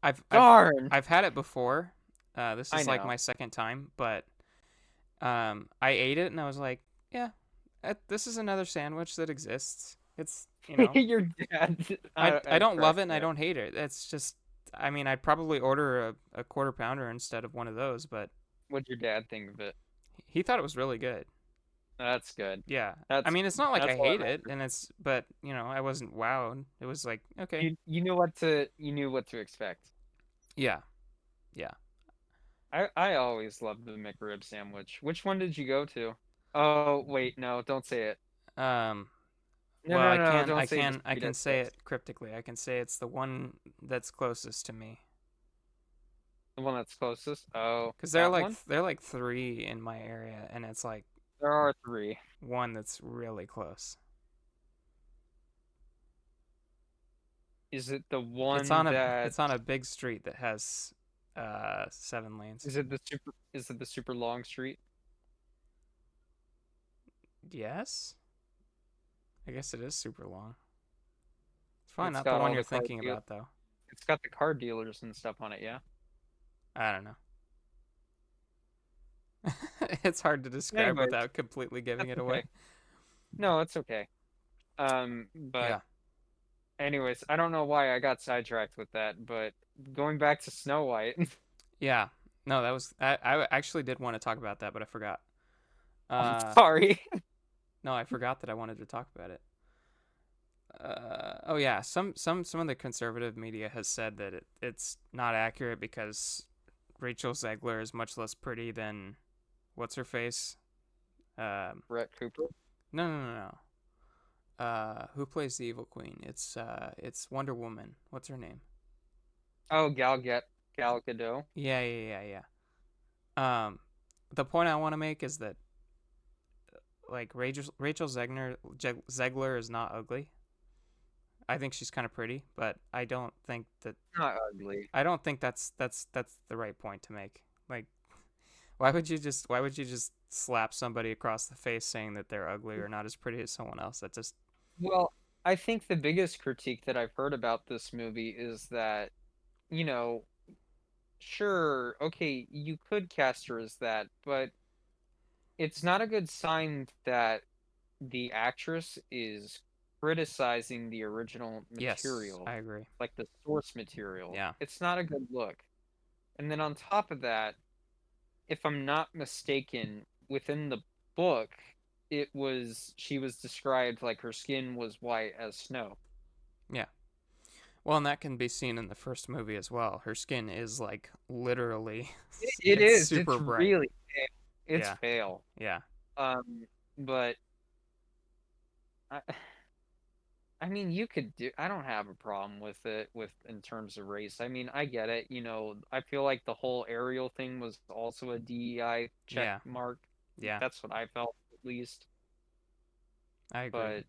Speaker 2: I've I've
Speaker 1: Darn.
Speaker 2: I've had it before. This
Speaker 1: I
Speaker 2: is like
Speaker 1: know.
Speaker 2: my second time, but I ate it and I was like, yeah, this is another sandwich that exists. It's
Speaker 1: Your dad.
Speaker 2: I
Speaker 1: I've
Speaker 2: don't love
Speaker 1: cracked
Speaker 2: it and I
Speaker 1: that.
Speaker 2: don't hate it. It's just I mean I'd probably order a quarter pounder instead of one of those, but
Speaker 1: What'd your dad think of it?
Speaker 2: he thought it was really good.
Speaker 1: That's good.
Speaker 2: Yeah. I
Speaker 1: That's
Speaker 2: mean it's not like I
Speaker 1: that's all that
Speaker 2: hate it
Speaker 1: matters.
Speaker 2: and it's but I wasn't wowed. It was like, okay.
Speaker 1: You knew what to expect.
Speaker 2: Yeah. Yeah.
Speaker 1: I always loved the McRib sandwich. Which one did you go to? Oh, wait, no, don't say it.
Speaker 2: Um
Speaker 1: No,
Speaker 2: Well,
Speaker 1: no,
Speaker 2: I
Speaker 1: no,
Speaker 2: can
Speaker 1: don't
Speaker 2: I
Speaker 1: say the
Speaker 2: can I
Speaker 1: street
Speaker 2: can say
Speaker 1: address.
Speaker 2: it cryptically. I can say it's the one that's closest to me.
Speaker 1: The one that's closest. Oh,
Speaker 2: Cuz
Speaker 1: that one?
Speaker 2: they're like 3 in my area and it's like
Speaker 1: There are three.
Speaker 2: one that's really close.
Speaker 1: Is it the one that
Speaker 2: It's on a big street that has 7 lanes.
Speaker 1: is it the super long street?
Speaker 2: Yes? I guess it is super long. It's probably
Speaker 1: It's
Speaker 2: not the
Speaker 1: got
Speaker 2: one
Speaker 1: all
Speaker 2: you're
Speaker 1: the car
Speaker 2: thinking
Speaker 1: deal
Speaker 2: about though.
Speaker 1: it's got the car dealers and stuff on it, yeah?
Speaker 2: I don't know. It's hard to describe
Speaker 1: Anyways,
Speaker 2: without completely giving
Speaker 1: that's
Speaker 2: it away.
Speaker 1: okay. No, it's okay. But
Speaker 2: Yeah.
Speaker 1: anyways, I don't know why I got sidetracked with that, but going back to Snow White,
Speaker 2: Yeah. No, that was I actually did want to talk about that, but I forgot.
Speaker 1: I'm
Speaker 2: Uh
Speaker 1: sorry.
Speaker 2: no, I forgot that I wanted to talk about it. Oh yeah, some of the conservative media has said that it's not accurate because Rachel Zegler is much less pretty than what's her face?
Speaker 1: Brett Cooper.
Speaker 2: No. Who plays the evil queen? It's Wonder Woman. What's her name?
Speaker 1: Oh, Gal Gadot.
Speaker 2: Yeah. The point I want to make is that like Rachel Zegler is not ugly. I think she's kind of pretty, but I don't think
Speaker 1: Not ugly.
Speaker 2: that's the right point to make. Like, why would you just slap somebody across the face saying that they're ugly or not as pretty as someone else? That just
Speaker 1: Well, I think the biggest critique that I've heard about this movie is that, you know, sure, okay, you could cast her as that, but it's not a good sign that the actress is criticizing the original
Speaker 2: yes,
Speaker 1: material,
Speaker 2: I agree.
Speaker 1: like the source material.
Speaker 2: Yeah,
Speaker 1: It's not a good look. And then on top of that, if I'm not mistaken, within the book, she was described like her skin was white as snow.
Speaker 2: yeah. Well, and that can be seen in the first movie as well. Her skin is like literally,
Speaker 1: It
Speaker 2: it's
Speaker 1: is.
Speaker 2: super
Speaker 1: It's
Speaker 2: bright.
Speaker 1: really pale. It's
Speaker 2: Yeah,
Speaker 1: pale.
Speaker 2: yeah,
Speaker 1: But I, I mean, you could do. I don't have a problem with it with in terms of race. I mean, I get it. I feel like the whole Ariel thing was also a DEI check
Speaker 2: yeah,
Speaker 1: mark.
Speaker 2: yeah.
Speaker 1: That's what I felt at least.
Speaker 2: I agree.
Speaker 1: But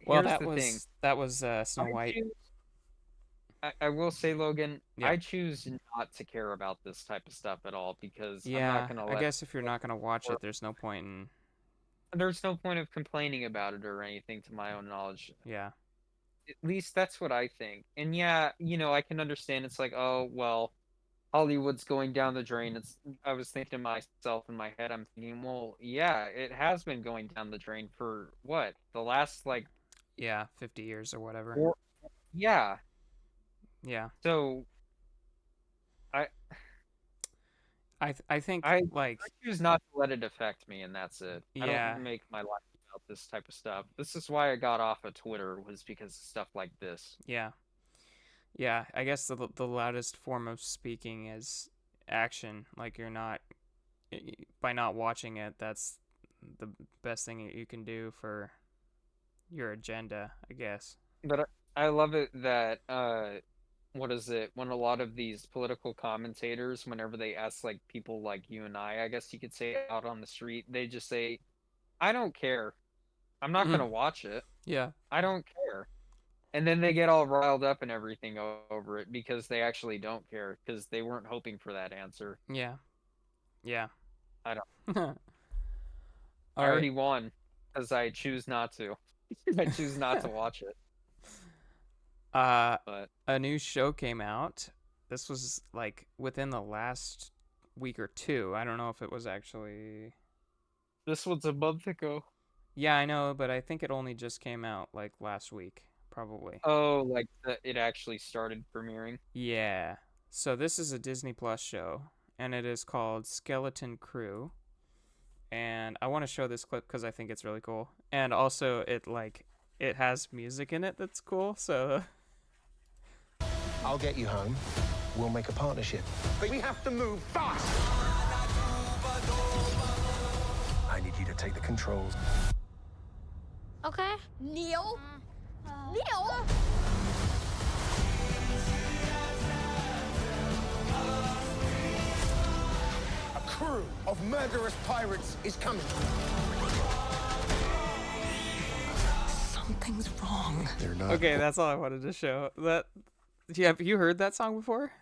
Speaker 2: Well,
Speaker 1: here's the thing.
Speaker 2: that was
Speaker 1: I
Speaker 2: Snow White.
Speaker 1: choose. I will say, Logan,
Speaker 2: Yeah,
Speaker 1: I choose not to care about this type of stuff at all because I'm not
Speaker 2: yeah.
Speaker 1: gonna
Speaker 2: I
Speaker 1: let.
Speaker 2: guess if you're not gonna watch it, there's no point in.
Speaker 1: There's no point of complaining about it or anything, to my own knowledge.
Speaker 2: Yeah,
Speaker 1: At least that's what I think. And yeah, I can understand it's like, oh, well, Hollywood's going down the drain. I was thinking to myself in my head, I'm thinking, well, yeah, it has been going down the drain for what? The last like
Speaker 2: yeah, 50 years or whatever.
Speaker 1: four, yeah.
Speaker 2: Yeah,
Speaker 1: So I
Speaker 2: I think
Speaker 1: I
Speaker 2: like
Speaker 1: I choose not to let it affect me, and that's it. I don't
Speaker 2: yeah,
Speaker 1: make my life about this type of stuff. This is why I got off of Twitter, was because of stuff like this.
Speaker 2: yeah, yeah. I guess the loudest form of speaking is action. Like you're not by not watching it. That's the best thing that you can do for your agenda, I guess.
Speaker 1: But I love it that what is it, when a lot of these political commentators, whenever they ask like people like you and I guess you could say, out on the street, they just say, I don't care. I'm not
Speaker 2: Mhm.
Speaker 1: gonna watch it.
Speaker 2: Yeah,
Speaker 1: I don't care. And then they get all riled up and everything over it because they actually don't care because they weren't hoping for that answer.
Speaker 2: yeah, yeah.
Speaker 1: I don't. I
Speaker 2: All right.
Speaker 1: already won because I choose not to. I choose not to watch it.
Speaker 2: Uh,
Speaker 1: But
Speaker 2: a new show came out. This was like within the last week or two. I don't know if it was actually.
Speaker 1: this was a month ago.
Speaker 2: Yeah, I know, but I think it only just came out like last week, probably.
Speaker 1: Oh, like it actually started premiering.
Speaker 2: Yeah. So this is a Disney Plus show, and it is called Skeleton Crew. And I want to show this clip because I think it's really cool. And also, it has music in it that's cool. So
Speaker 5: I'll get you home. We'll make a partnership.
Speaker 4: But we have to move fast.
Speaker 5: I need you to take the controls.
Speaker 6: Okay. Neil? Neil?
Speaker 4: A crew of murderous pirates is coming.
Speaker 5: Something's wrong.
Speaker 3: They're not.
Speaker 2: okay, that's all I wanted to show. Have you heard that song before?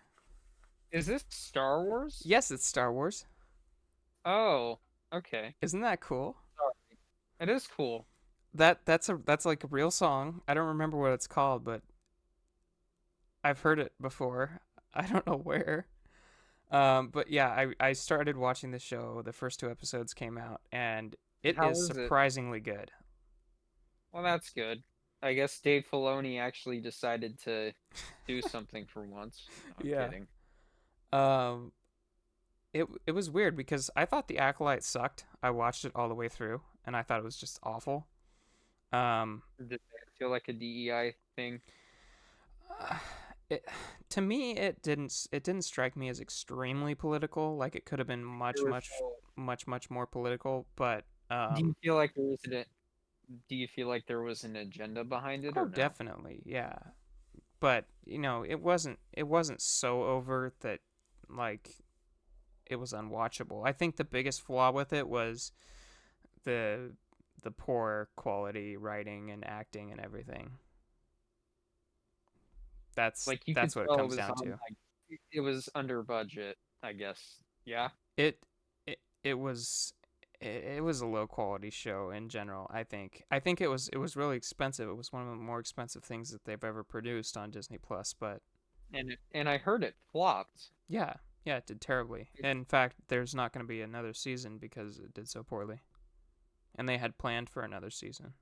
Speaker 1: Is this Star Wars?
Speaker 2: Yes, it's Star Wars.
Speaker 1: Oh, okay.
Speaker 2: Isn't that cool?
Speaker 1: It is cool.
Speaker 2: That's like a real song. I don't remember what it's called, but I've heard it before. I don't know where. But yeah, I started watching the show. The first two episodes came out, and it
Speaker 1: How
Speaker 2: is
Speaker 1: is it?
Speaker 2: surprisingly good.
Speaker 1: Well, that's good. I guess Dave Filoni actually decided to do something for once. I'm
Speaker 2: Yeah.
Speaker 1: kidding.
Speaker 2: Um, it was weird because I thought The Acolyte sucked. I watched it all the way through, and I thought it was just awful.
Speaker 1: Did it feel like a DEI thing?
Speaker 2: it, to me, it didn't strike me as extremely political. Like it could have been much,
Speaker 1: There was
Speaker 2: much, much, much more political. But
Speaker 1: do you feel like there was do you feel like there was an agenda behind it
Speaker 2: oh,
Speaker 1: or no?
Speaker 2: definitely, yeah. But it wasn't so overt that like it was unwatchable. I think the biggest flaw with it was the the poor quality writing and acting and everything. That's
Speaker 1: Like you could
Speaker 2: that's what it
Speaker 1: tell it
Speaker 2: comes
Speaker 1: was
Speaker 2: down
Speaker 1: on
Speaker 2: to.
Speaker 1: like it was under budget, I guess. Yeah.
Speaker 2: It it was it was a low quality show in general. I think it was really expensive. It was one of the more expensive things that they've ever produced on Disney Plus. But
Speaker 1: And I heard it flopped.
Speaker 2: yeah, yeah, it did terribly. In fact, there's not going to be another season because it did so poorly, and they had planned for another season.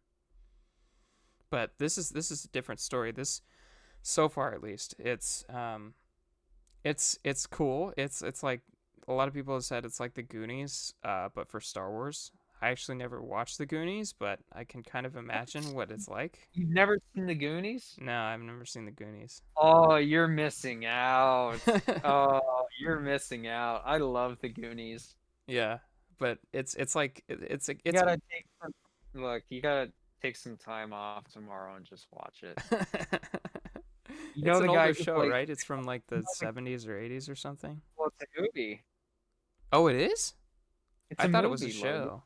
Speaker 2: But this is a different story. This, so far at least, it's cool. It's like a lot of people have said it's like the Goonies, but for Star Wars. I actually never watched the Goonies, but I can kind of imagine what it's like.
Speaker 1: You've never seen the Goonies?
Speaker 2: No, I've never seen the Goonies.
Speaker 1: Oh, you're missing out. Oh, you're missing out. I love the Goonies.
Speaker 2: Yeah, but it's like it's
Speaker 1: You
Speaker 2: it's
Speaker 1: gotta take some, look, you gotta take some time off tomorrow and just watch it. You
Speaker 2: it's
Speaker 1: know
Speaker 2: an
Speaker 1: the guy
Speaker 2: older
Speaker 1: who
Speaker 2: show,
Speaker 1: plays
Speaker 2: right? It's from like
Speaker 1: you
Speaker 2: the
Speaker 1: know the,
Speaker 2: 70s or 80s or something.
Speaker 1: well, it's a movie.
Speaker 2: Oh, it is?
Speaker 1: It's
Speaker 2: I
Speaker 1: a
Speaker 2: thought it was a
Speaker 1: movie, Logan.
Speaker 2: show.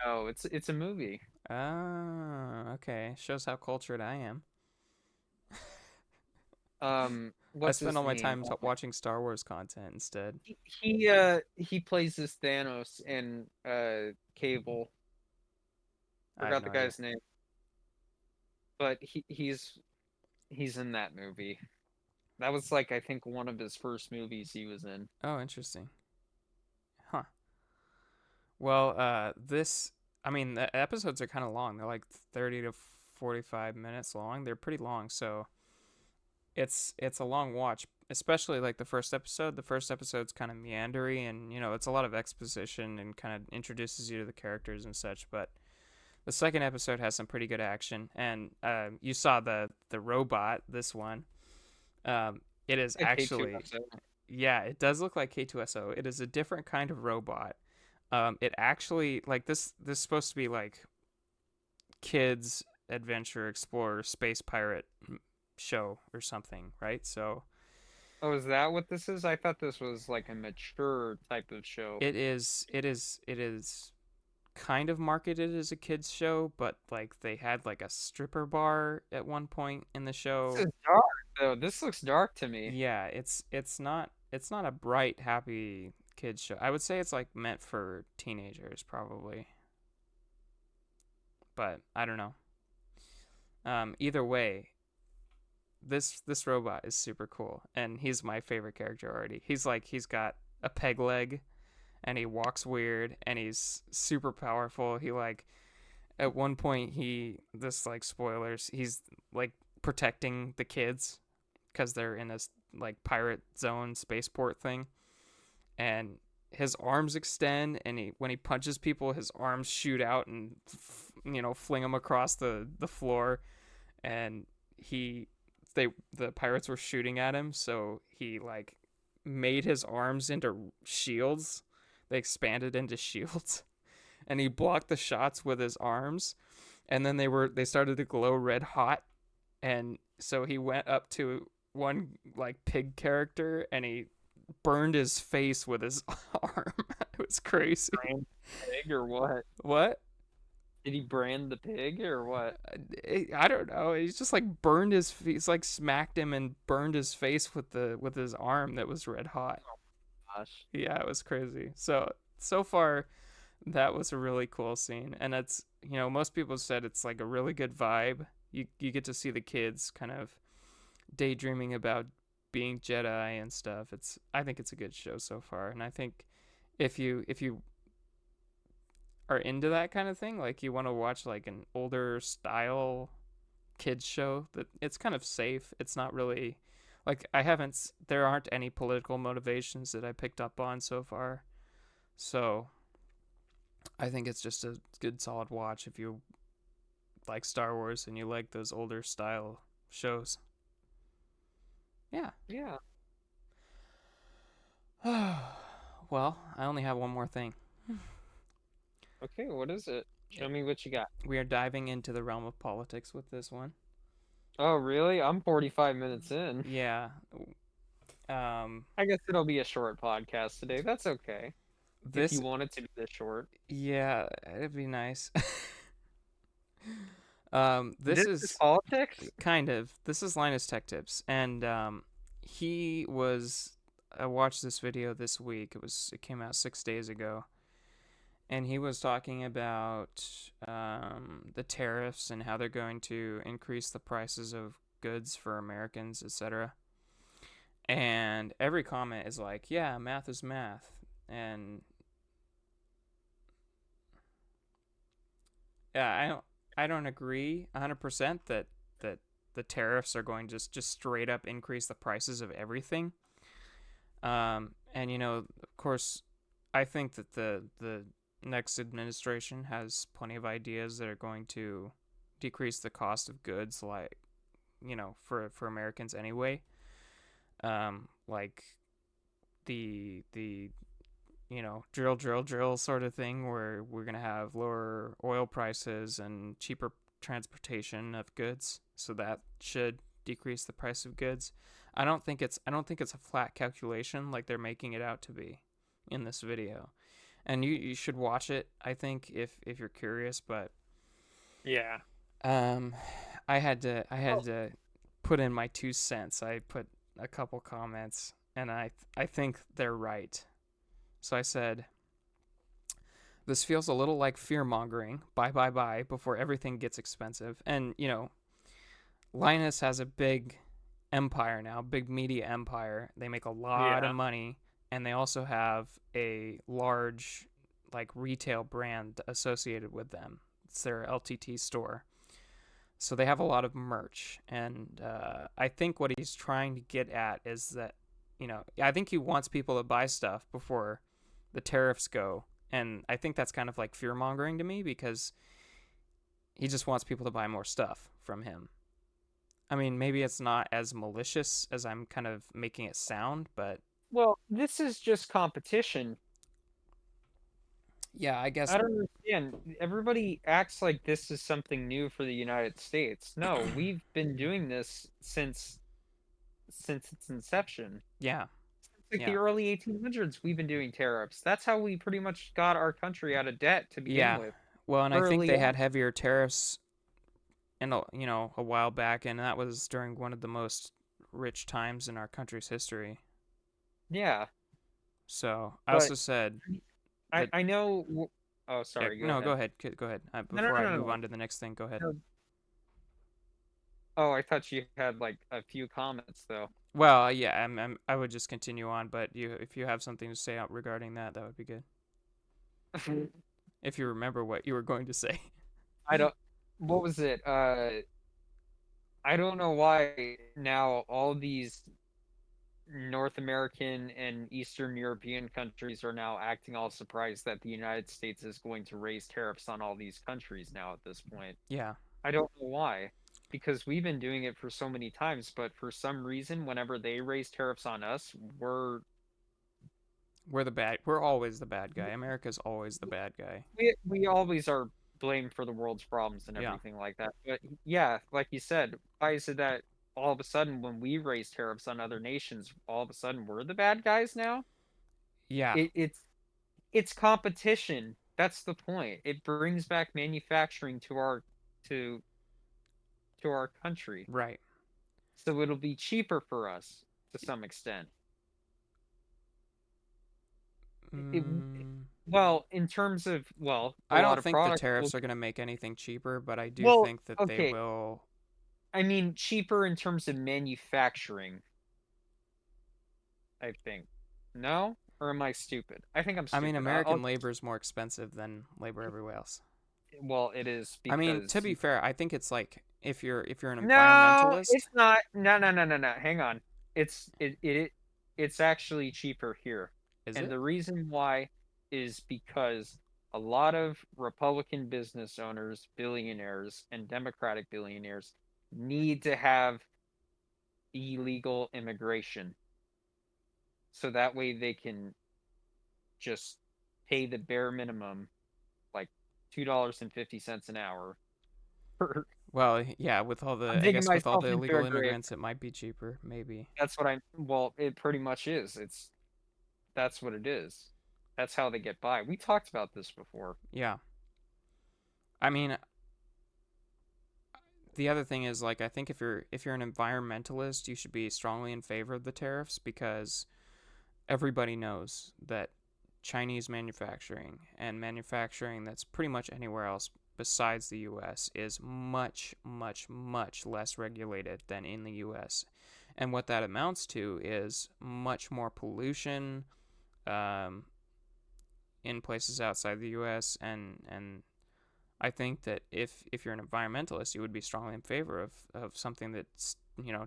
Speaker 1: No, it's a movie.
Speaker 2: Ah, okay. Shows how cultured I am. I
Speaker 1: What's
Speaker 2: spend
Speaker 1: his
Speaker 2: all my
Speaker 1: name?
Speaker 2: time watching Star Wars content instead.
Speaker 1: He plays this Thanos in Cable.
Speaker 2: I have
Speaker 1: Forgot
Speaker 2: no
Speaker 1: the
Speaker 2: idea.
Speaker 1: guy's name, but he's in that movie. That was like I think one of his first movies he was in.
Speaker 2: Oh, interesting. Huh. Well, I mean, the episodes are kind of long. They're like 30 to 45 minutes long. They're pretty long, so it's a long watch, especially like the first episode. The first episode's kind of meandery, and it's a lot of exposition and kind of introduces you to the characters and such. But the second episode has some pretty good action, and you saw the robot. This one, it is
Speaker 1: Like
Speaker 2: actually,
Speaker 1: K2SO.
Speaker 2: yeah, it does look like K2SO. It is a different kind of robot. It actually, like, this is supposed to be like kids adventure explorer space pirate show or something, right? So
Speaker 1: Oh, is that what this is? I thought this was like a mature type of show.
Speaker 2: it is kind of marketed as a kids show, but like they had like a stripper bar at one point in the
Speaker 1: This
Speaker 2: show.
Speaker 1: is dark though. This looks dark to me.
Speaker 2: Yeah, it's not a bright, happy kids show. I would say it's like meant for teenagers probably, but I don't know. Either way, this robot is super cool, and he's my favorite character already. He's got a peg leg, and he walks weird, and he's super powerful. He like at one point this like spoilers, he's like protecting the kids because they're in this like pirate zone spaceport thing, and his arms extend, and when he punches people, his arms shoot out and fling them across the floor, and the pirates were shooting at him, so he like made his arms into shields. They expanded into shields, and he blocked the shots with his arms, and then they started to glow red hot, and so he went up to one like pig character, and he burned his face with his arm. It was crazy.
Speaker 1: Brand the pig or what?
Speaker 2: What?
Speaker 1: Did he brand the pig or what?
Speaker 2: I don't know. He's just like burned he's like smacked him and burned his face with his arm that was red hot.
Speaker 1: Gosh.
Speaker 2: Yeah, it was crazy. So far, that was a really cool scene, and it's most people said it's like a really good vibe. You get to see the kids kind of daydreaming about being Jedi and stuff. I think it's a good show so far, and I think if you are into that kind of thing, like you want to watch like an older style kids show, that it's kind of safe. It's not really like there aren't any political motivations that I picked up on so far. So I think it's just a good solid watch if you like Star Wars and you like those older style shows. Yeah.
Speaker 1: Yeah.
Speaker 2: Well, I only have one more thing.
Speaker 1: Okay, what is it?
Speaker 2: Yeah.
Speaker 1: Show me what you got.
Speaker 2: We are diving into the realm of politics with this one.
Speaker 1: Oh, really? I'm 45 minutes in.
Speaker 2: Yeah.
Speaker 1: I guess it'll be a short podcast today. That's okay. If you
Speaker 2: This,
Speaker 1: want it to be this short.
Speaker 2: yeah, it'd be nice. This
Speaker 1: This is
Speaker 2: is
Speaker 1: politics?
Speaker 2: kind of, this is Linus Tech Tips, and he was, I watched this video this week. It came out 6 days ago, and he was talking about the tariffs and how they're going to increase the prices of goods for Americans, etc. And every comment is like, yeah, math is math. And yeah, I don't agree 100% that the tariffs are going to just straight up increase the prices of everything. And of course, I think that the next administration has plenty of ideas that are going to decrease the cost of goods, like for Americans anyway. Like the drill sort of thing, where we're gonna have lower oil prices and cheaper transportation of goods, so that should decrease the price of goods. I don't think it's a flat calculation like they're making it out to be in this video. And you should watch it, I think, if you're curious, but
Speaker 1: Yeah.
Speaker 2: I had to put in my 2 cents. I put a couple comments, and I think they're right. So I said, this feels a little like fear-mongering. Buy before everything gets expensive. And, Linus has a big empire now, big media empire. They make a lot of money, and they also have a large, like, retail brand associated with them. It's their LTT store. So they have a lot of merch. And I think what he's trying to get at is that, I think he wants people to buy stuff before the tariffs go. And I think that's kind of like fear mongering to me, because he just wants people to buy more stuff from him. I mean, maybe it's not as malicious as I'm kind of making it sound, but
Speaker 1: Well, this is just competition.
Speaker 2: yeah, I guess.
Speaker 1: I don't understand. Everybody acts like this is something new for the United States. No, we've been doing this since its inception.
Speaker 2: Yeah.
Speaker 1: Since like the
Speaker 2: Yeah.
Speaker 1: early 1800s, we've been doing tariffs. That's how we pretty much got our country out of debt to begin
Speaker 2: Yeah.
Speaker 1: with.
Speaker 2: Well, and I think
Speaker 1: Early
Speaker 2: they
Speaker 1: on.
Speaker 2: had heavier tariffs a while back, and that was during one of the most rich times in our country's history.
Speaker 1: Yeah,
Speaker 2: So I
Speaker 1: but
Speaker 2: also said that.
Speaker 1: I know. Oh, sorry. Go
Speaker 2: No,
Speaker 1: ahead.
Speaker 2: go ahead. Go ahead.
Speaker 1: No, no,
Speaker 2: Before I
Speaker 1: no, no,
Speaker 2: move
Speaker 1: no.
Speaker 2: on to the next thing, go ahead.
Speaker 1: No. Oh, I thought you had like a few comments though.
Speaker 2: Well, yeah, I would just continue on, but if you have something to say out regarding that, that would be good. If you remember what you were going to say.
Speaker 1: I don't. What was it? I don't know why now all these North American and Eastern European countries are now acting all surprised that the United States is going to raise tariffs on all these countries now at this point.
Speaker 2: Yeah,
Speaker 1: I don't know why. Because we've been doing it for so many times, but for some reason, whenever they raise tariffs on us,
Speaker 2: we're always the bad guy. America's always the bad guy.
Speaker 1: we always are blamed for the world's problems and
Speaker 2: Yeah.
Speaker 1: everything like that. But yeah, like you said, why is it that all of a sudden when we raise tariffs on other nations, all of a sudden we're the bad guys now?
Speaker 2: Yeah.
Speaker 1: It's competition. That's the point. It brings back manufacturing to to our country.
Speaker 2: Right.
Speaker 1: So it'll be cheaper for us to some extent. It, well, in terms of, well, a
Speaker 2: I
Speaker 1: lot
Speaker 2: don't
Speaker 1: of
Speaker 2: think the
Speaker 1: products
Speaker 2: tariffs are going to make anything cheaper, but I do
Speaker 1: well,
Speaker 2: think that they
Speaker 1: okay.
Speaker 2: will.
Speaker 1: I mean, cheaper in terms of manufacturing, I think. No? Or am I stupid? I think I'm
Speaker 2: I
Speaker 1: stupid.
Speaker 2: mean, American labor is more expensive than labor everywhere else.
Speaker 1: Well, it is
Speaker 2: I mean,
Speaker 1: because
Speaker 2: to be fair, I think it's like if you're an
Speaker 1: no,
Speaker 2: environmentalist.
Speaker 1: it's not. No. Hang on. It's actually cheaper here.
Speaker 2: Is
Speaker 1: And
Speaker 2: it?
Speaker 1: the reason why is because a lot of Republican business owners, billionaires, and Democratic billionaires need to have illegal immigration. So that way they can just pay the bare minimum, like $2.50 an hour.
Speaker 2: Well, yeah, with all
Speaker 1: I'm
Speaker 2: the I
Speaker 1: digging
Speaker 2: guess with all
Speaker 1: myself
Speaker 2: the
Speaker 1: into a
Speaker 2: illegal
Speaker 1: grave.
Speaker 2: immigrants, it might be cheaper, maybe.
Speaker 1: Well, it pretty much is. That's what it is. That's how they get by. We talked about this before.
Speaker 2: Yeah. I mean, the other thing is like I think if you're an environmentalist, you should be strongly in favor of the tariffs because everybody knows that Chinese manufacturing and manufacturing that's pretty much anywhere else besides the US is much, much, much less regulated than in the US. And what that amounts to is much more pollution um, in places outside the US. And I think that if you're an environmentalist, you would be strongly in favor of something that's,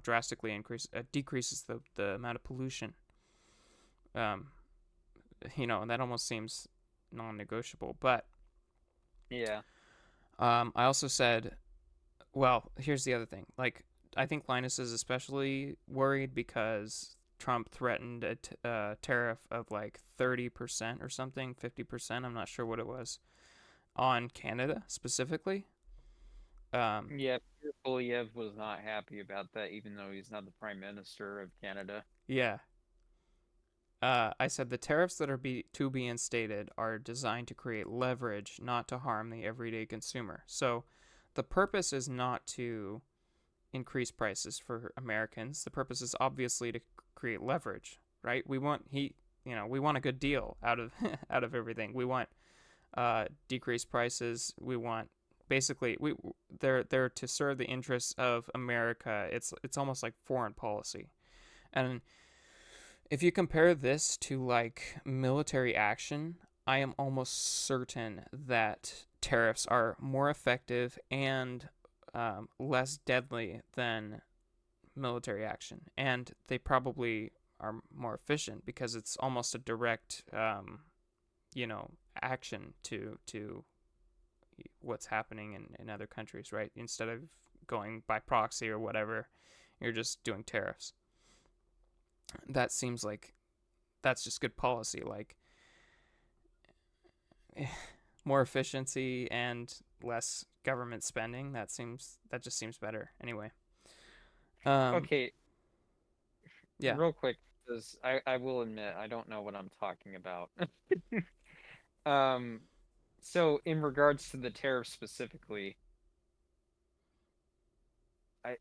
Speaker 2: drastically decreases the amount of pollution. Um, and that almost seems non-negotiable. But
Speaker 1: Yeah.
Speaker 2: I also said, well, here's the other thing. Like, I think Linus is especially worried because Trump threatened a tariff of like 30% or something, 50%. I'm not sure what it was on Canada specifically.
Speaker 1: Yeah, Pierre Poilievre was not happy about that, even though he's not the Prime Minister of Canada.
Speaker 2: Yeah. I said the tariffs that are to be instated are designed to create leverage, not to harm the everyday consumer. So the purpose is not to increase prices for Americans. The purpose is obviously to create leverage, right? We want we want a good deal out of out of everything. We want decreased prices. We want basically they're to serve the interests of America. It's almost like foreign policy. And if you compare this to like military action, I am almost certain that tariffs are more effective and less deadly than military action, and they probably are more efficient because it's almost a direct, action to what's happening in other countries, right? Instead of going by proxy or whatever, you're just doing tariffs. That seems like that's just good policy, like more efficiency and less government spending. That just seems better anyway.
Speaker 1: Okay,
Speaker 2: Yeah.
Speaker 1: real quick, because I will admit I don't know what I'm talking about. So in regards to the tariff specifically, I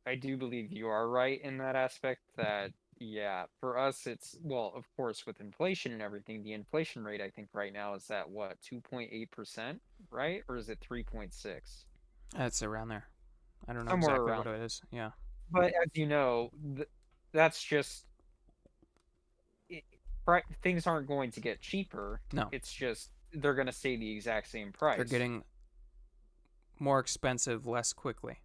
Speaker 1: I do believe you are right in that aspect that yeah, for us it's well, of course with inflation and everything, the inflation rate I think right now is at what, 2.8%, right? Or is it 3.6?
Speaker 2: It's around there. I don't know
Speaker 1: Somewhere
Speaker 2: exactly what
Speaker 1: around.
Speaker 2: it is. Yeah.
Speaker 1: But as you know, that's just it, things aren't going to get cheaper.
Speaker 2: No,
Speaker 1: It's just they're going to stay the exact same
Speaker 2: they're
Speaker 1: price.
Speaker 2: getting more expensive less quickly.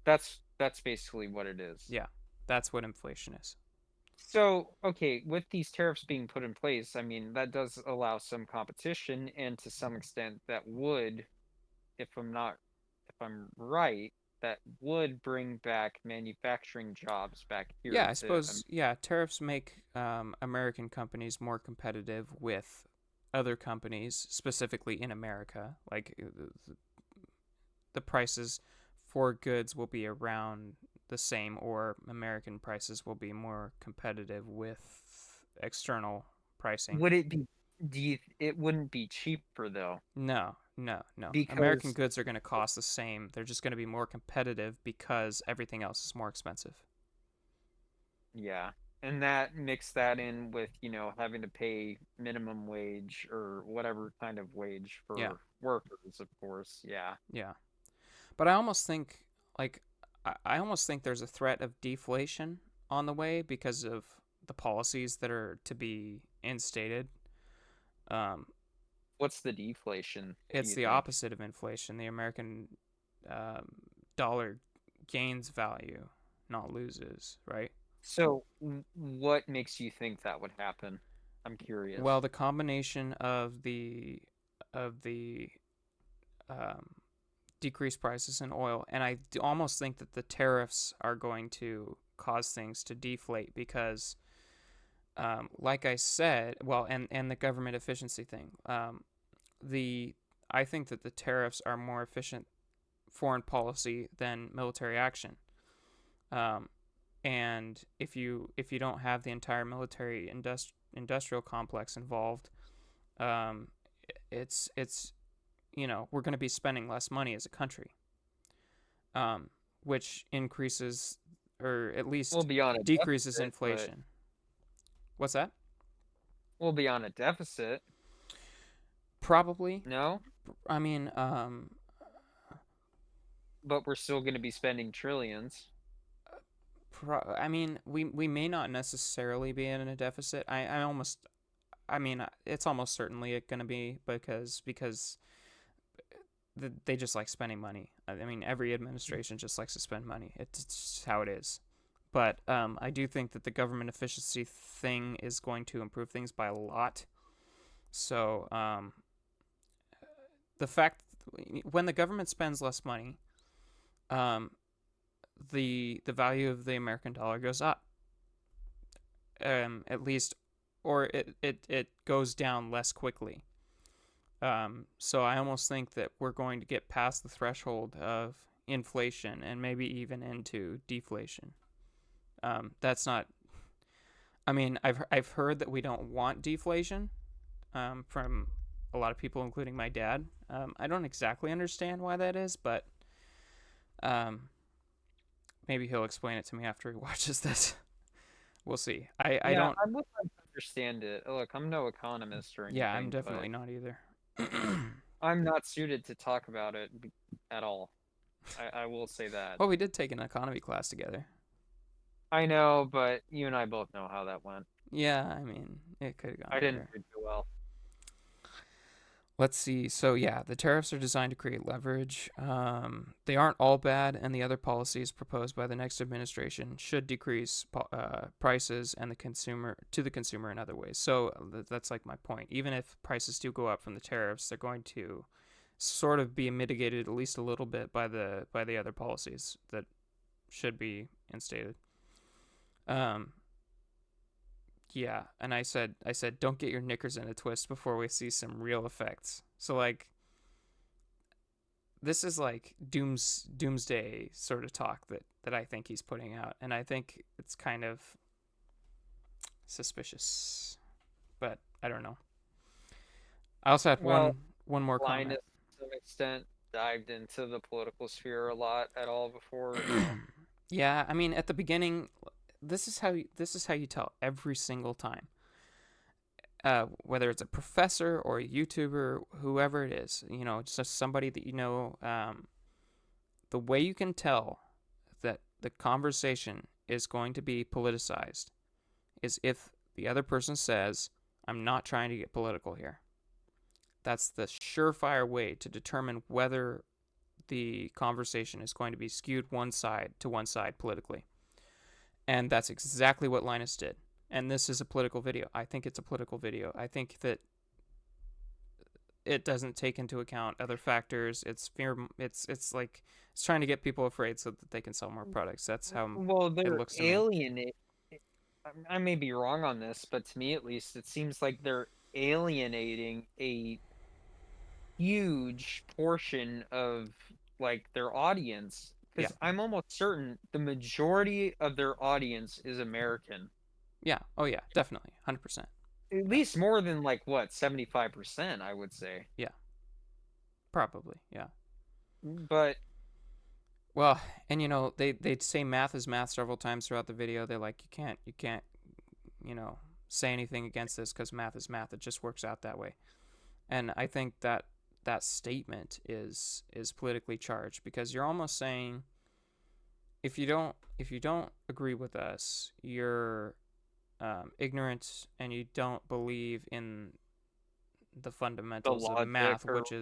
Speaker 1: That's basically what it is.
Speaker 2: Yeah. That's what inflation is.
Speaker 1: So, okay, with these tariffs being put in place, I mean, that does allow some competition, and to some extent that would, if I'm right, that would bring back manufacturing jobs back
Speaker 2: Yeah,
Speaker 1: here
Speaker 2: I
Speaker 1: to
Speaker 2: suppose, yeah, tariffs make American companies more competitive with other companies, specifically in America. Like the prices for goods will be around the same, or American prices will be more competitive with external pricing.
Speaker 1: would it be it wouldn't be cheaper though,
Speaker 2: No, no, no. American
Speaker 1: because
Speaker 2: goods are going to cost the same. They're just going to be more competitive because everything else is more expensive.
Speaker 1: yeah, and that mix that in with, having to pay minimum wage or whatever kind of wage
Speaker 2: Yeah,
Speaker 1: for workers, of course. Yeah.
Speaker 2: yeah. But I almost think, like, I almost think there's a threat of deflation on the way because of the policies that are to be instated. Um,
Speaker 1: What's the deflation, do
Speaker 2: it's
Speaker 1: you
Speaker 2: the
Speaker 1: think?
Speaker 2: opposite of inflation. The American um, dollar gains value, not loses, right?
Speaker 1: So, what makes you think that would happen? I'm
Speaker 2: Well,
Speaker 1: curious.
Speaker 2: the combination of the um, decrease prices in oil, and I almost think that the tariffs are going to cause things to deflate because, like I said, well, and the government efficiency thing, I think that the tariffs are more efficient foreign policy than military action. And if you don't have the entire military industrial complex involved, it's we're going to be spending less money as a country, which increases or at least
Speaker 1: We'll be on a
Speaker 2: decreases
Speaker 1: deficit, but
Speaker 2: inflation. What's that?
Speaker 1: we'll be on a deficit.
Speaker 2: Probably.
Speaker 1: No,
Speaker 2: I mean,
Speaker 1: but we're still going to be spending trillions.
Speaker 2: I mean, we may not necessarily be in a deficit. I mean, it's almost certainly going to be because they just like spending money. I mean, every administration just likes to spend money. It's just how it is. But I do think that the government efficiency thing is going to improve things by a lot. So the fact when the government spends less money, the value of the American dollar goes up. At least, or it goes down less quickly. So I almost think that we're going to get past the threshold of inflation and maybe even into deflation. That's not. I mean, I've heard that we don't want deflation from a lot of people, including my dad. I don't exactly understand why that is, but maybe he'll explain it to me after he watches this. We'll see. I don't.
Speaker 1: I would like to understand it. Look, I'm no economist or anything.
Speaker 2: Yeah, I'm definitely not either.
Speaker 1: I'm not suited to talk about it at all. I will say that.
Speaker 2: Well, we did take an economy class together.
Speaker 1: I know, but you and I both know how that went.
Speaker 2: Yeah, I mean, it could have gone
Speaker 1: I didn't
Speaker 2: better.
Speaker 1: do too well.
Speaker 2: Let's see. So yeah, the tariffs are designed to create leverage. They aren't all bad, and the other policies proposed by the next administration should decrease prices and the consumer in other ways. So that's like my point. Even if prices do go up from the tariffs, they're going to sort of be mitigated at least a little bit by the other policies that should be instated. Yeah, and I said, don't get your knickers in a twist before we see some real effects. So like, this is like doomsday sort of talk that I think he's putting out, and I think it's kind of suspicious, but I don't know. I also had one more comment.
Speaker 1: Linus, to some extent, dived into the political sphere a lot at all before.
Speaker 2: Yeah, I mean, at the beginning, this is how you tell every single time. Whether it's a professor or a YouTuber, whoever it is, it's just somebody that the way you can tell that the conversation is going to be politicized is if the other person says, "I'm not trying to get political here." That's the surefire way to determine whether the conversation is going to be skewed one side politically. And that's exactly what Linus did. And this is a political video. I think it's a political video. I think that it doesn't take into account other factors. It's fear. It's like it's trying to get people afraid so that they can sell more products. That's how it looks to me.
Speaker 1: Alienating. I may be wrong on this, but to me at least, it seems like they're alienating a huge portion of like their audience. Because I'm almost certain the majority of their audience is American.
Speaker 2: Yeah. Oh, yeah. Definitely. 100%.
Speaker 1: At least more than, 75%, I would say.
Speaker 2: Yeah. Probably. Yeah.
Speaker 1: But...
Speaker 2: Well, and, they say math is math several times throughout the video. They're like, you can't, say anything against this because math is math. It just works out that way. And I think that statement is politically charged because you're almost saying if you don't agree with us, you're ignorant and you don't believe in the fundamentals of math, which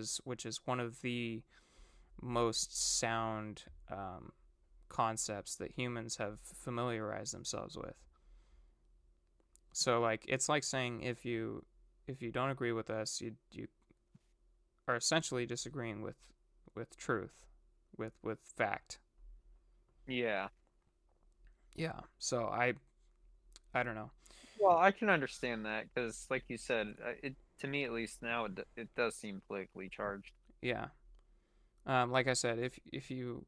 Speaker 2: is one of the most sound concepts that humans have familiarized themselves with. So like it's like saying if you don't agree with us, you are essentially disagreeing with truth. with fact.
Speaker 1: Yeah.
Speaker 2: Yeah. So I don't know.
Speaker 1: Well, I can understand that because, like you said, it to me at least now it does seem politically charged.
Speaker 2: Yeah. Like I said, if you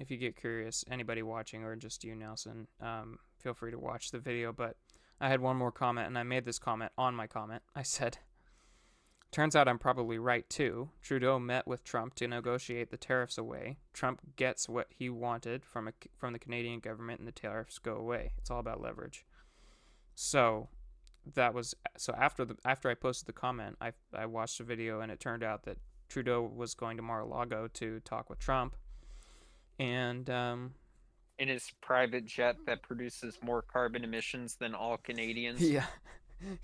Speaker 2: get curious, anybody watching or just you, Nelson, feel free to watch the video. But I had one more comment, and I made this comment on my comment. I said, turns out I'm probably right, too. Trudeau met with Trump to negotiate the tariffs away. Trump gets what he wanted from the Canadian government, and the tariffs go away. It's all about leverage. So after I posted the comment, I watched the video, and it turned out that Trudeau was going to Mar-a-Lago to talk with Trump. And
Speaker 1: In his private jet that produces more carbon emissions than all Canadians.
Speaker 2: yeah,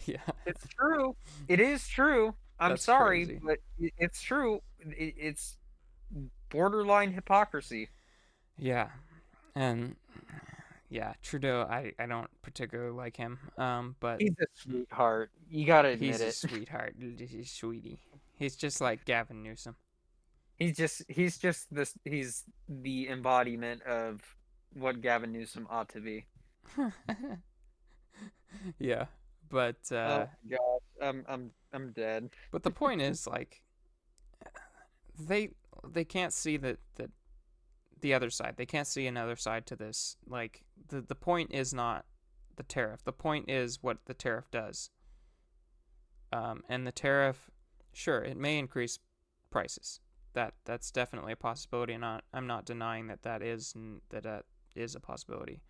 Speaker 2: yeah,
Speaker 1: It's true. It is true. I'm
Speaker 2: That's
Speaker 1: sorry,
Speaker 2: crazy.
Speaker 1: but it's true. It's borderline hypocrisy.
Speaker 2: yeah, and yeah, Trudeau. I don't particularly like him. But
Speaker 1: He's a sweetheart. You gotta admit
Speaker 2: he's a
Speaker 1: it.
Speaker 2: sweetheart. He's a sweetie. He's just like Gavin Newsom.
Speaker 1: He's the embodiment of what Gavin Newsom ought to be.
Speaker 2: Yeah, but
Speaker 1: Oh my gosh, I'm dead.
Speaker 2: but the point is, like, they can't see that the other side. They can't see another side to this. Like, the point is not the tariff. The point is what the tariff does. And the tariff, sure, it may increase prices. That's definitely a possibility, and I'm not denying that is a possibility.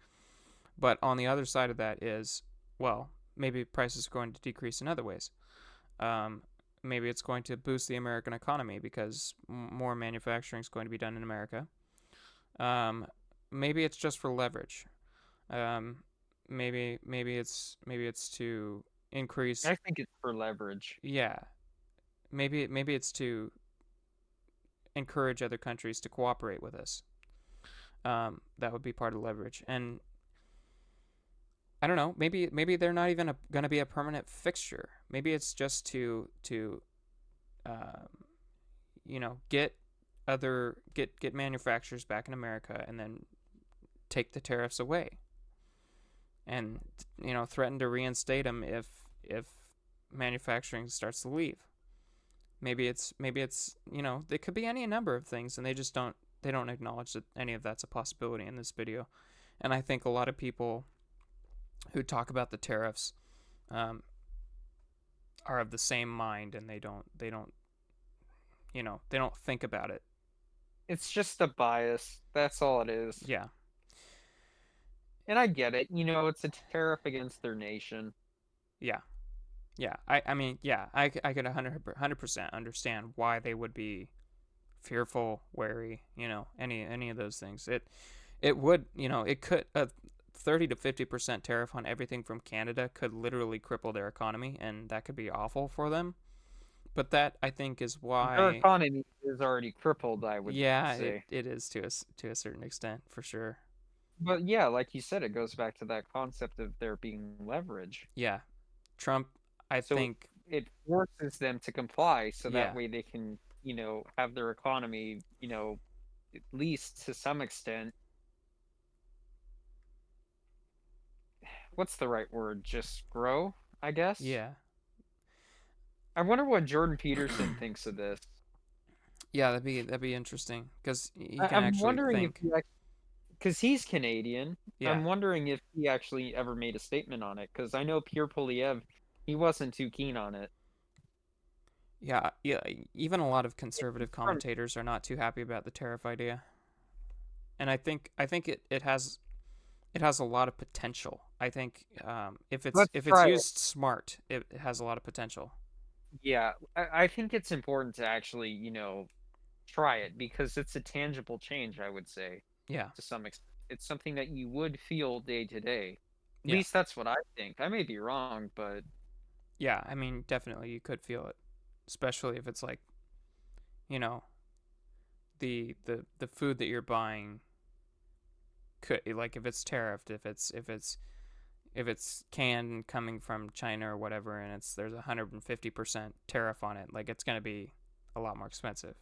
Speaker 2: But on the other side of that is, well, maybe prices are going to decrease in other ways. Maybe it's going to boost the American economy because more manufacturing is going to be done in America. Maybe it's just for leverage. Maybe it's to increase.
Speaker 1: I think it's for leverage.
Speaker 2: Yeah, maybe it's to encourage other countries to cooperate with us. That would be part of leverage, and I don't know. Maybe they're not even going to be a permanent fixture. Maybe it's just to get manufacturers back in America and then take the tariffs away, and threaten to reinstate them if manufacturing starts to leave. Maybe it's it could be any number of things, and they don't acknowledge that any of that's a possibility in this video. And I think a lot of people who talk about the tariffs are of the same mind, and they don't think about it.
Speaker 1: It's just a bias. That's all it is.
Speaker 2: Yeah.
Speaker 1: And I get it. It's a tariff against their nation.
Speaker 2: Yeah. Yeah. I mean, yeah, I could 100% understand why they would be fearful, wary, any of those things. It would, it could, 30 to 50% tariff on everything from Canada could literally cripple their economy, and that could be awful for them. But that, I think, is why
Speaker 1: Their economy is already crippled, I would say.
Speaker 2: it is to a certain extent, for sure.
Speaker 1: But yeah, like you said, it goes back to that concept of there being leverage.
Speaker 2: Yeah. Trump, I
Speaker 1: So
Speaker 2: think,
Speaker 1: it forces them to comply so
Speaker 2: Yeah.
Speaker 1: that way they can, have their economy, at least to some extent. What's the right word? Just grow, I guess?
Speaker 2: yeah.
Speaker 1: I wonder what Jordan Peterson thinks of this.
Speaker 2: Yeah, that'd be interesting, because he can
Speaker 1: I'm
Speaker 2: actually
Speaker 1: wondering
Speaker 2: think.
Speaker 1: if because he's Canadian.
Speaker 2: Yeah.
Speaker 1: I'm wondering if he actually ever made a statement on it, because I know Pierre Poilievre, he wasn't too keen on it.
Speaker 2: Yeah, even a lot of conservative commentators are not too happy about the tariff idea. And I think it has a lot of potential. I think if
Speaker 1: Let's
Speaker 2: it's
Speaker 1: try it.
Speaker 2: used smart, it has a lot of potential.
Speaker 1: Yeah, I think it's important to actually, try it, because it's a tangible change, I would say,
Speaker 2: Yeah.
Speaker 1: to some extent. It's something that you would feel day to day. At
Speaker 2: Yeah.
Speaker 1: least that's what I think. I may be wrong, but
Speaker 2: Yeah, I mean, definitely you could feel it, especially if it's like, the food that you're buying could, like, if it's tariffed, if it's canned coming from China or whatever, and there's 150% tariff on it, like, it's going to be a lot more expensive.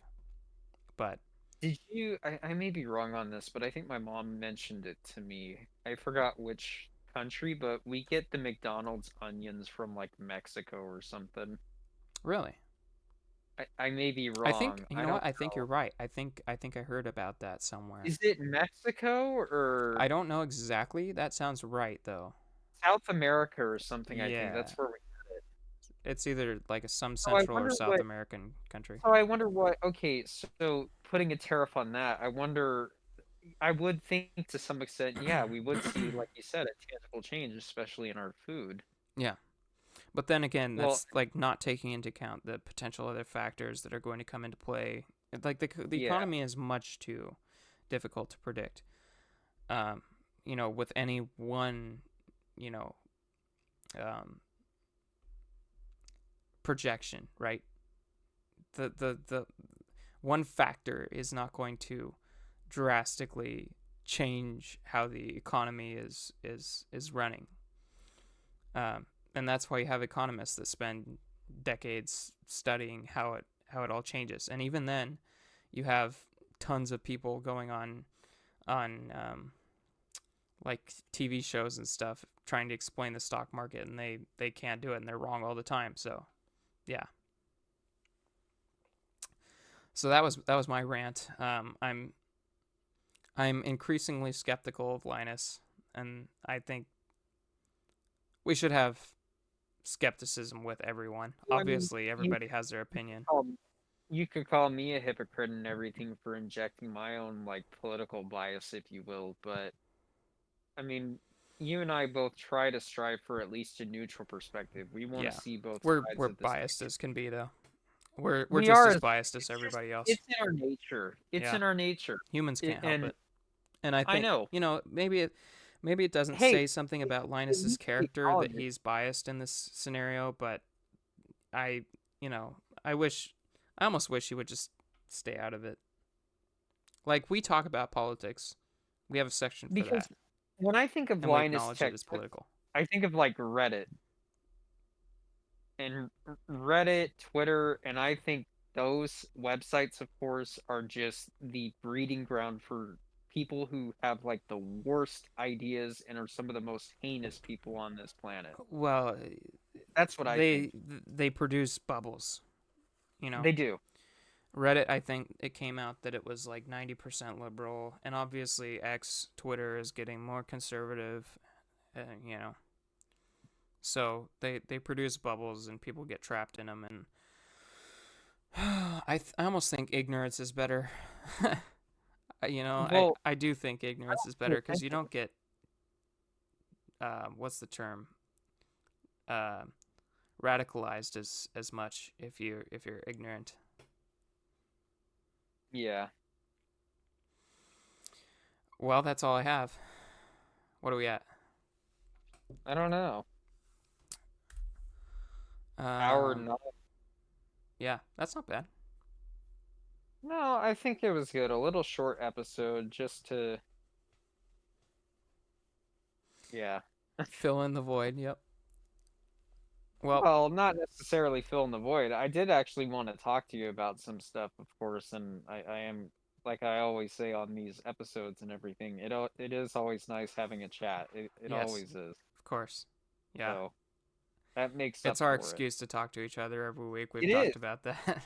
Speaker 2: But
Speaker 1: Did you? I may be wrong on this, but I think my mom mentioned it to me. I forgot which country, but we get the McDonald's onions from like Mexico or something.
Speaker 2: Really?
Speaker 1: I may be
Speaker 2: I think
Speaker 1: wrong.
Speaker 2: you
Speaker 1: I
Speaker 2: know what?
Speaker 1: don't
Speaker 2: I think you're
Speaker 1: know.
Speaker 2: right. I think I heard about that somewhere.
Speaker 1: Is it Mexico
Speaker 2: I
Speaker 1: or
Speaker 2: don't know exactly. That sounds right though.
Speaker 1: South America or something? I think
Speaker 2: Yeah.
Speaker 1: that's where we get it.
Speaker 2: It's either like some
Speaker 1: So I
Speaker 2: Central or
Speaker 1: wonder
Speaker 2: South
Speaker 1: what.
Speaker 2: American country.
Speaker 1: So I wonder what. Okay, so putting a tariff on that, I wonder. I would think to some extent, yeah, we would see, like you said, a tangible change, especially in our food.
Speaker 2: Yeah. But then again,
Speaker 1: Well,
Speaker 2: that's like not taking into account the potential other factors that are going to come into play. Like the
Speaker 1: yeah,
Speaker 2: economy is much too difficult to predict. Um, with any one, you know, um, projection, right? The one factor is not going to drastically change how the economy is running. And that's why you have economists that spend decades studying how it all changes. And even then, you have tons of people going on like TV shows and stuff trying to explain the stock market, and they can't do it, and they're wrong all the time. So yeah. So that was my rant. I'm increasingly skeptical of Linus, and I think we should have skepticism with everyone.
Speaker 1: well, I mean,
Speaker 2: Obviously, everybody has their opinion.
Speaker 1: you could call me a hypocrite and everything for injecting my own like political bias, if you will, but I mean, you and I both try to strive for at least a neutral perspective. We want to
Speaker 2: Yeah,
Speaker 1: see both
Speaker 2: we're
Speaker 1: sides of this
Speaker 2: biased
Speaker 1: thing.
Speaker 2: as can be though. We're
Speaker 1: We
Speaker 2: just
Speaker 1: are.
Speaker 2: as biased as everybody else.
Speaker 1: It's in our nature. It's
Speaker 2: Yeah,
Speaker 1: in our nature.
Speaker 2: humans can't help
Speaker 1: And
Speaker 2: it. And I
Speaker 1: I
Speaker 2: think
Speaker 1: know.
Speaker 2: maybe it doesn't
Speaker 1: Hey,
Speaker 2: say something about
Speaker 1: it
Speaker 2: Linus's
Speaker 1: needs to be
Speaker 2: character that
Speaker 1: acknowledged.
Speaker 2: he's biased in this scenario, but I you know I almost wish he would just stay out of it. Like, we talk about politics, we have a section for
Speaker 1: Because
Speaker 2: that,
Speaker 1: when I think of
Speaker 2: and we
Speaker 1: Linus
Speaker 2: acknowledge it
Speaker 1: Tech
Speaker 2: as
Speaker 1: Tips,
Speaker 2: political.
Speaker 1: I think of like Reddit and Reddit, Twitter, and I think those websites, of course, are just the breeding ground for people who have like the worst ideas and are some of the most heinous people on this planet.
Speaker 2: Well,
Speaker 1: That's what I think.
Speaker 2: they produce bubbles, you know.
Speaker 1: They do.
Speaker 2: Reddit, I think it came out that it was like 90% liberal, and obviously Twitter is getting more conservative, you know. So they produce bubbles, and people get trapped in them, and I almost think ignorance is better.
Speaker 1: Well,
Speaker 2: I do think ignorance is better because you don't get what's the term, uh, radicalized as much if you're ignorant.
Speaker 1: yeah.
Speaker 2: Well, that's all I have. What are we at?
Speaker 1: I don't know. Hour
Speaker 2: Um,
Speaker 1: nine.
Speaker 2: yeah, that's not bad.
Speaker 1: No, I think it was good. A little short episode just to, yeah.
Speaker 2: Fill in the void. Yep. Well,
Speaker 1: Well, not necessarily fill in the void. I did actually want to talk to you about some stuff, of course, and I am, like I always say on these episodes and everything, it is always nice having a chat. It
Speaker 2: yes,
Speaker 1: always is.
Speaker 2: of course. Yeah,
Speaker 1: So that makes up
Speaker 2: it's our
Speaker 1: for it.
Speaker 2: excuse to talk to each other every week. We've
Speaker 1: It is.
Speaker 2: talked about that.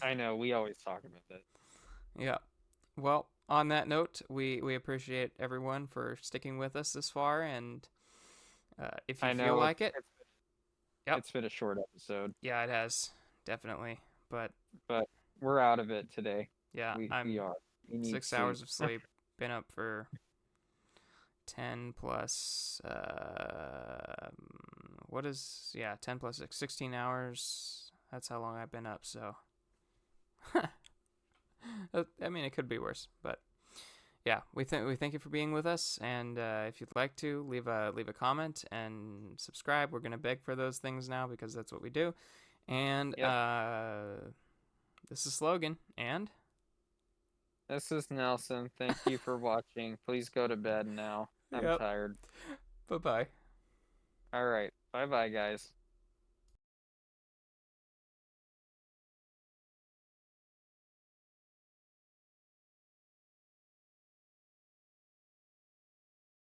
Speaker 1: I know, we always talk about it.
Speaker 2: Yeah. Well, on that note, we appreciate everyone for sticking with us this far, and if you
Speaker 1: I
Speaker 2: feel
Speaker 1: know
Speaker 2: like it, yep,
Speaker 1: it's been a short episode,
Speaker 2: yeah, it has definitely. But
Speaker 1: but we're out of it today.
Speaker 2: yeah,
Speaker 1: We
Speaker 2: I'm
Speaker 1: are. We need
Speaker 2: 6 hours
Speaker 1: sleep.
Speaker 2: of sleep. Been up for 10 plus. What is 10 plus 6, 16 hours. That's how long I've been up. So, I mean, it could be worse, but yeah, we thank you for being with us, and if you'd like to leave a comment and subscribe, we're gonna beg for those things now because that's what we do. And
Speaker 1: Yep.
Speaker 2: this is Slogan, and
Speaker 1: This is Nelson. Thank you for watching. Please go to bed now. I'm
Speaker 2: yep,
Speaker 1: tired.
Speaker 2: bye bye.
Speaker 1: All right. Bye bye, guys.